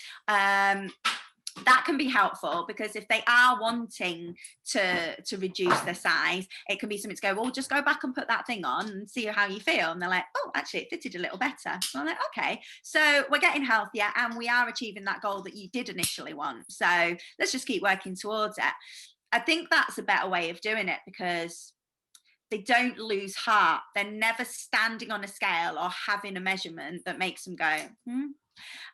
That can be helpful because if they are wanting to reduce their size, it can be something to go, well, just go back and put that thing on and see how you feel. And they're like, oh, actually, it fitted a little better. So I'm like, okay, so we're getting healthier and we are achieving that goal that you did initially want. So let's just keep working towards it. I think that's a better way of doing it because they don't lose heart. They're never standing on a scale or having a measurement that makes them go,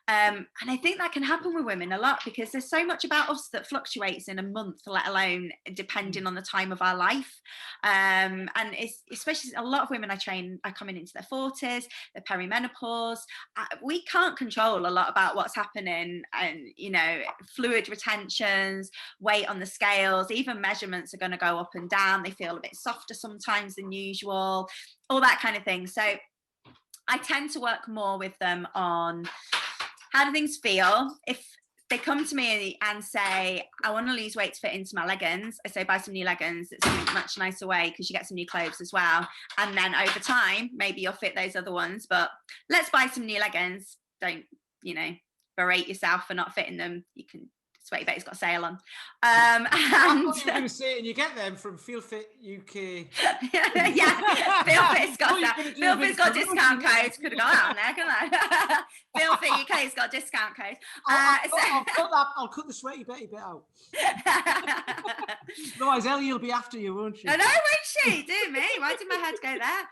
and I think that can happen with women a lot because there's so much about us that fluctuates in a month, let alone depending on the time of our life. And it's especially a lot of women I train are coming into their 40s, their perimenopause. We can't control a lot about what's happening, and fluid retentions, weight on the scales, even measurements are going to go up and down. They feel a bit softer sometimes than usual, all that kind of thing. So I tend to work more with them on how do things feel. If they come to me and say, I want to lose weight to fit into my leggings, I say, buy some new leggings. It's a much nicer way because you get some new clothes as well. And then over time, maybe you'll fit those other ones, but let's buy some new leggings. Don't, berate yourself for not fitting them. You can Sweaty Betty's got a sale on. I And thought you were going to say, and you get them from Feel Fit UK. yeah, Feel Fit's got discount codes. Could have got that on there, couldn't I? Feel Fit UK's got a discount code. I'll cut the Sweaty Betty bit out. Otherwise, Ellie will be after you, won't she? I know, won't she? Do me. Why did my head go there?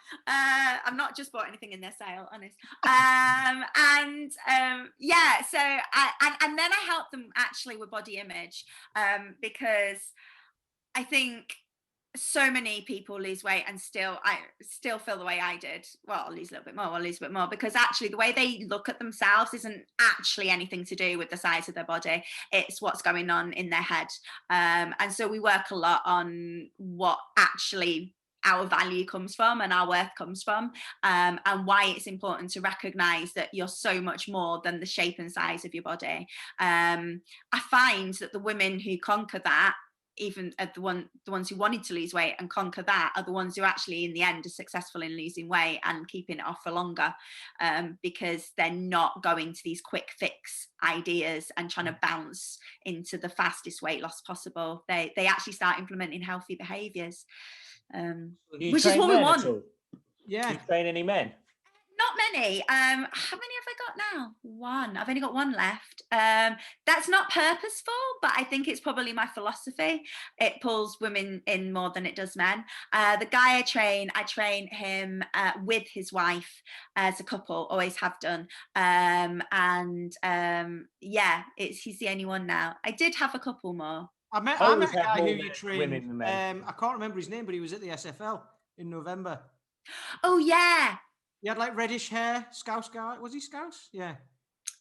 I've not just bought anything in their sale, honest. Yeah, so and then I help them actually with body image, because I think so many people lose weight and I still feel the way I did. Well, I'll lose a little bit more, because actually the way they look at themselves isn't actually anything to do with the size of their body. It's what's going on in their head. And so we work a lot on what actually our value comes from and our worth comes from, and why it's important to recognize that you're so much more than the shape and size of your body. I find that the women who conquer that, even the ones who wanted to lose weight and conquer that, are the ones who actually in the end are successful in losing weight and keeping it off for longer, because they're not going to these quick fix ideas and trying to bounce into the fastest weight loss possible. They actually start implementing healthy behaviors, which is what we want. Yeah. Do you train any men? Not many. How many have I got now? One. I've only got one left. That's not purposeful, but I think it's probably my philosophy. It pulls women in more than it does men. The guy I train him with his wife as a couple, always have done. He's the only one now. I did have a couple more. I met a guy who you trained. I can't remember his name, but he was at the SFL in November. Oh, yeah. He had like reddish hair, Scouse guy. Was he Scouse? Yeah.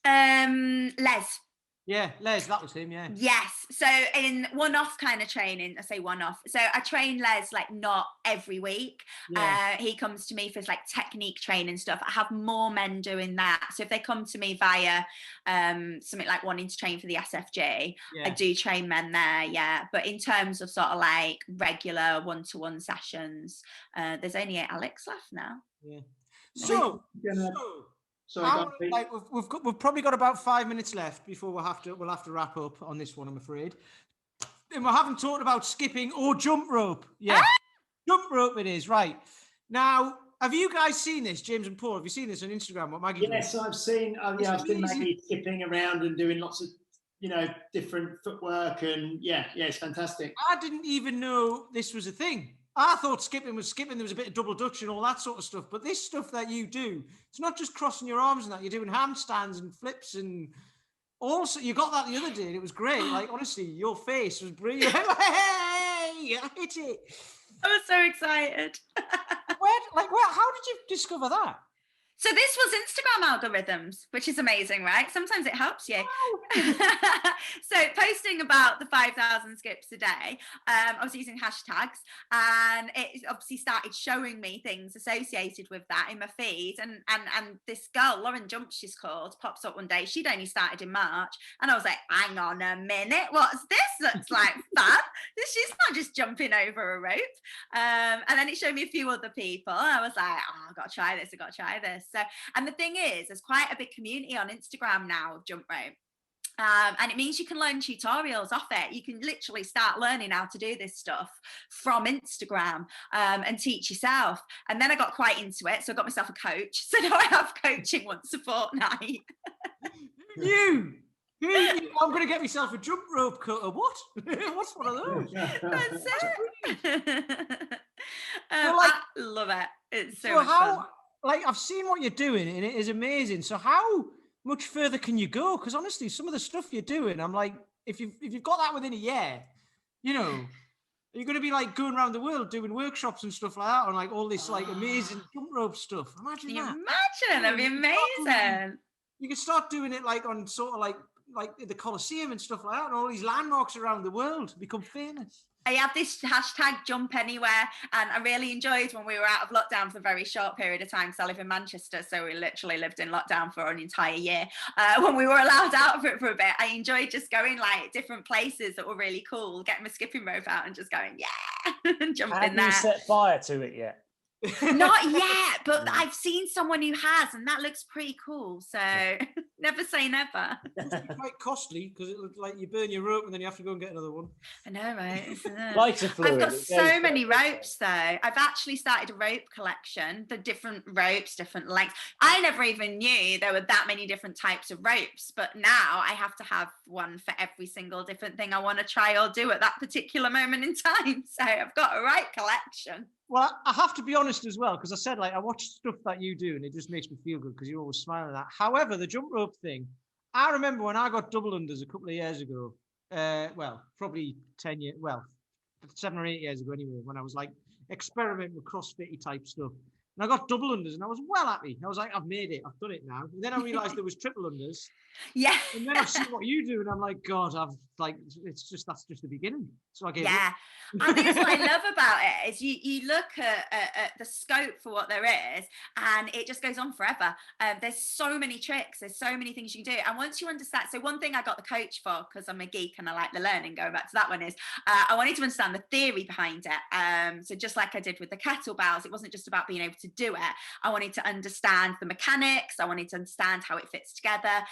Les. Yeah, Les, that was him, yeah. Yes. So in one-off kind of training, I say one-off. So I train Les like not every week. Yeah. He comes to me for like technique training stuff. I have more men doing that. So if they come to me via something like wanting to train for the SFG, I do train men there, yeah. But in terms of sort of like regular one-to-one sessions, there's only Alex left now. Yeah. So we've probably got about 5 minutes left before we'll have to wrap up on this one, I'm afraid. And we haven't talked about skipping or jump rope. Yeah, jump rope it is, right. Now, have you guys seen this, James and Paul? Have you seen this on Instagram? What Maggie? Yes, I've seen. I've seen Maggie skipping around and doing lots of different footwork, and it's fantastic. I didn't even know this was a thing. I thought skipping was skipping. There was a bit of double dutch and all that sort of stuff. But this stuff that you do, it's not just crossing your arms and that. You're doing handstands and flips and also you got that the other day and it was great. Like, honestly, your face was brilliant. Hey, I hit it. I was so excited. How did you discover that? So this was Instagram algorithms, which is amazing, right? Sometimes it helps you. So posting about the 5,000 skips a day, I was using hashtags and it obviously started showing me things associated with that in my feed. And this girl, Lauren Jump, she's called, pops up one day. She'd only started in March. And I was like, hang on a minute, what's this? Looks like fun. She's not just jumping over a rope. And then it showed me a few other people. I was like, oh, I've got to try this. So, and the thing is, there's quite a big community on Instagram now of jump rope. And it means you can learn tutorials off it. You can literally start learning how to do this stuff from Instagram and teach yourself. And then I got quite into it. So I got myself a coach. So now I have coaching once a fortnight. I'm going to get myself a jump rope cutter. What? What's one of those? That's it. I love it. It's so much fun. I've seen what you're doing and it is amazing. So how much further can you go? Because honestly, some of the stuff you're doing, I'm like, if you've got that within a year, you're going to be like going around the world doing workshops and stuff like that on like all this like amazing jump rope stuff. Imagine that. That'd be amazing. You could start doing it like on sort of like the Colosseum and stuff like that, and all these landmarks around the world become famous. I have this hashtag jump anywhere, and I really enjoyed when we were out of lockdown for a very short period of time because I live in Manchester, so we literally lived in lockdown for an entire year. When we were allowed out of it for a bit, I enjoyed just going like different places that were really cool, getting my skipping rope out and just going, and jumping there. Have you set fire to it yet? Not yet, but I've seen someone who has, and that looks pretty cool. So Never say never. It's quite costly because it looks like you burn your rope and then you have to go and get another one. I know, right? Lighter fluid. I've got so many ropes though. I've actually started a rope collection, the different ropes, different lengths. I never even knew there were that many different types of ropes, but now I have to have one for every single different thing I want to try or do at that particular moment in time. So I've got a right collection. Well, I have to be honest as well, because I said, like, I watch stuff that you do and it just makes me feel good because you're always smiling at that. However, the jump rope thing, I remember when I got double unders a couple of years ago, well, probably 10 years, well, 7 or 8 years ago anyway, when I was like experimenting with CrossFit type stuff. And I got double unders and I was well happy. I was like, I've made it. I've done it now. And then I realized there was triple unders. Yeah. And then I've seen what you do and I'm like, God, that's just the beginning. So I gave up. I think that's what I love about it is you look at the scope for what there is and it just goes on forever. There's so many tricks, there's so many things you can do, and once you understand, so one thing I got the coach for, because I'm a geek and I like the learning, going back to that one, is I wanted to understand the theory behind it. So just like I did with the kettlebells, it wasn't just about being able to do it. I wanted to understand the mechanics, I wanted to understand how it fits together,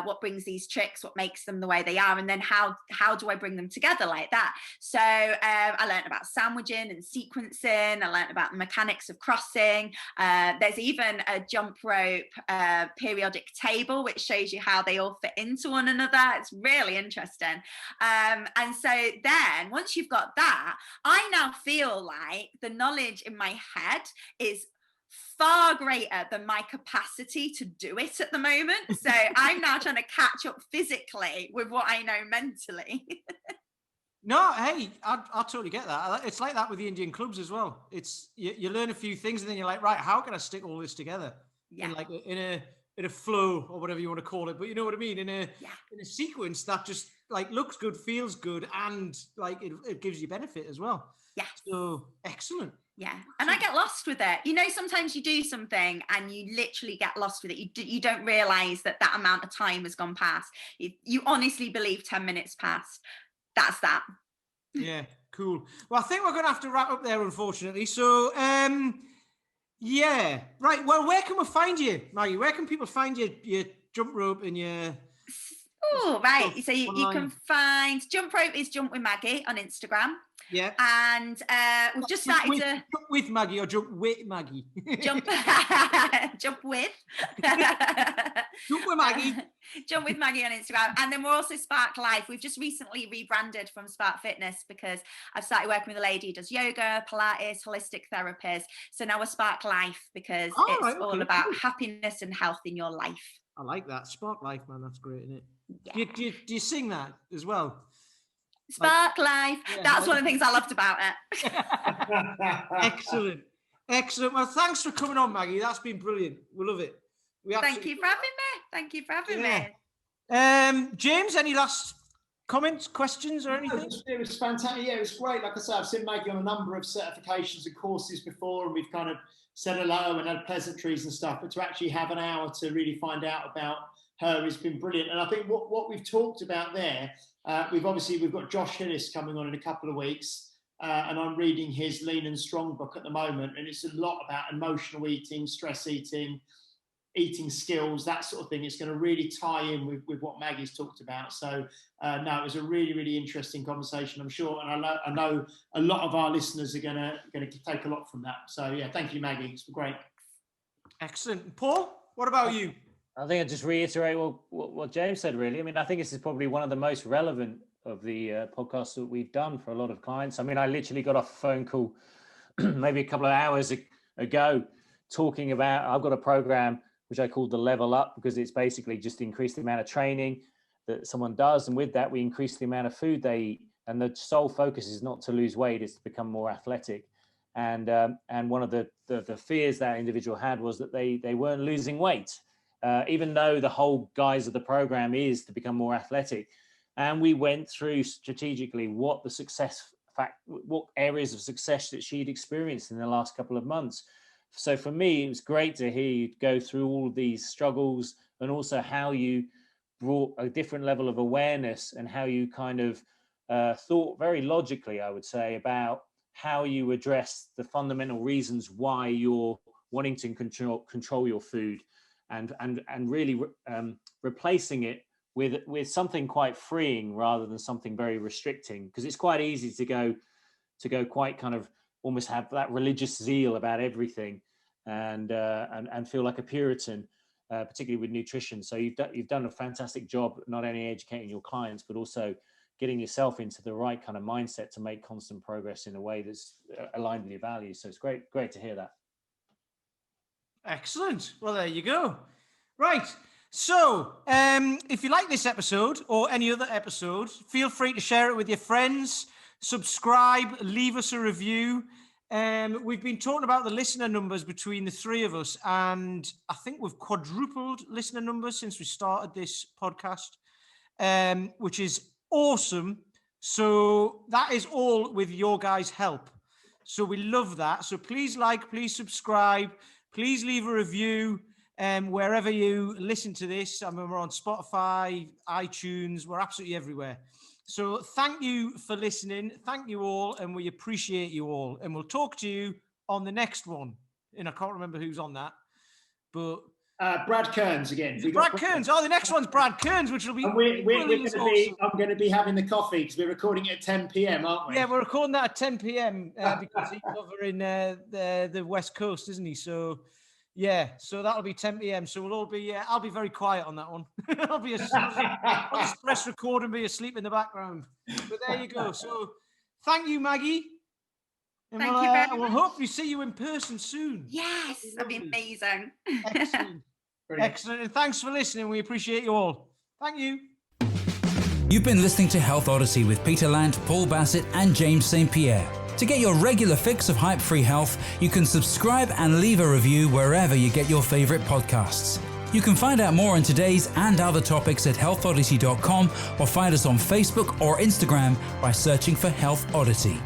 what brings these tricks, what makes them the way they are, and then how do I bring them together like that. So I learned about sandwiching and sequencing. I learned about the mechanics of crossing. There's even a jump rope periodic table, which shows you how they all fit into one another. It's really interesting. And so then once you've got that, I now feel like the knowledge in my head is far greater than my capacity to do it at the moment. So I'm now trying to catch up physically with what I know mentally. No, hey, I totally get that. It's like that with the Indian clubs as well. It's you learn a few things and then you're like, right, how can I stick all this together? Yeah. In a flow or whatever you want to call it. But you know what I mean? In a sequence that just like looks good, feels good, and like it gives you benefit as well. Yeah. So excellent. Yeah. And I get lost with it. You know, sometimes you do something and you literally get lost with it. You don't realize that amount of time has gone past. You honestly believe 10 minutes passed. That's that. Yeah, cool. Well, I think we're going to have to wrap up there, unfortunately. So, yeah. Right. Well, where can we find you, Maggie? Where can people find your jump rope and your... Oh, right. So you can find Jump Rope is Jump with Maggie on Instagram. Yeah. And we've just started to... Jump with Maggie or Jump with Maggie? Jump with. Jump with Maggie. Jump with Maggie on Instagram. And then we're also Spark Life. We've just recently rebranded from Spark Fitness because I've started working with a lady who does yoga, Pilates, holistic therapies. So now we're Spark Life because it's all about happiness and health in your life. I like that. Spark Life, man. That's great, isn't it? Yeah. Do you sing that as well? Spark Life. Yeah, that's one of the things I loved about it. Excellent. Well, thanks for coming on, Maggie. That's been brilliant. We love it. Thank you for having me. James, any last comments, questions, or anything? It was fantastic. Yeah, it was great. Like I said, I've seen Maggie on a number of certifications and courses before, and we've kind of said hello and had pleasantries and stuff. But to actually have an hour to really find out about her has been brilliant. And I think what we've talked about there, we've got Josh Hillis coming on in a couple of weeks, and I'm reading his Lean and Strong book at the moment, and it's a lot about emotional eating, stress eating, eating skills, that sort of thing. It's going to really tie in with what Maggie's talked about. So no, it was a really, really interesting conversation, I'm sure, and I know a lot of our listeners are going to take a lot from that. So yeah, thank you, Maggie. It's great. Excellent. Paul, what about you? I think I just reiterate what James said, really. I mean, I think this is probably one of the most relevant of the podcasts that we've done for a lot of clients. I mean, I literally got off a phone call maybe a couple of hours ago talking about, I've got a program which I call the Level Up, because it's basically just increase the amount of training that someone does. And with that, we increase the amount of food they eat. And the sole focus is not to lose weight, it's to become more athletic. And one of the fears that individual had was that they weren't losing weight. Even though the whole guise of the program is to become more athletic. And we went through strategically what areas of success that she'd experienced in the last couple of months. So for me, it was great to hear you go through all of these struggles, and also how you brought a different level of awareness, and how you kind of thought very logically, I would say, about how you address the fundamental reasons why you're wanting to control your food. and really replacing it with something quite freeing rather than something very restricting, because it's quite easy to go quite kind of almost have that religious zeal about everything and feel like a Puritan, particularly with nutrition. So you've done a fantastic job not only educating your clients but also getting yourself into the right kind of mindset to make constant progress in a way that's aligned with your values. So it's great to hear that. Excellent. Well, there you go. Right. So, if you like this episode or any other episode, feel free to share it with your friends, subscribe, leave us a review. We've been talking about the listener numbers between the three of us, and I think we've quadrupled listener numbers since we started this podcast, which is awesome. So that is all with your guys' help. So we love that. So please please subscribe, please leave a review. Wherever you listen to this, I mean, we're on Spotify, iTunes, we're absolutely everywhere. So thank you for listening. Thank you all, and we appreciate you all. And we'll talk to you on the next one. And I can't remember who's on that, but Brad Kearns again. Brad Kearns. Oh, the next one's Brad Kearns, which will be. And we're going to be. I'm going to be having the coffee because we're recording at 10 p.m., aren't we? Yeah, we're recording that at 10 p.m. Because he's over in the West Coast, isn't he? So. Yeah, so that'll be 10 p.m. So we'll all be. I'll be very quiet on that one. I'll just press record and be asleep in the background. But there you go. So thank you, Maggie. And Thank you very much. We'll hopefully see you in person soon. Yes, that'd be amazing. Excellent. Excellent. And thanks for listening. We appreciate you all. Thank you. You've been listening to Health Odyssey with Peter Lant, Paul Bassett, and James St. Pierre. To get your regular fix of hype-free health, you can subscribe and leave a review wherever you get your favorite podcasts. You can find out more on today's and other topics at healthodyssey.com or find us on Facebook or Instagram by searching for Health Oddity.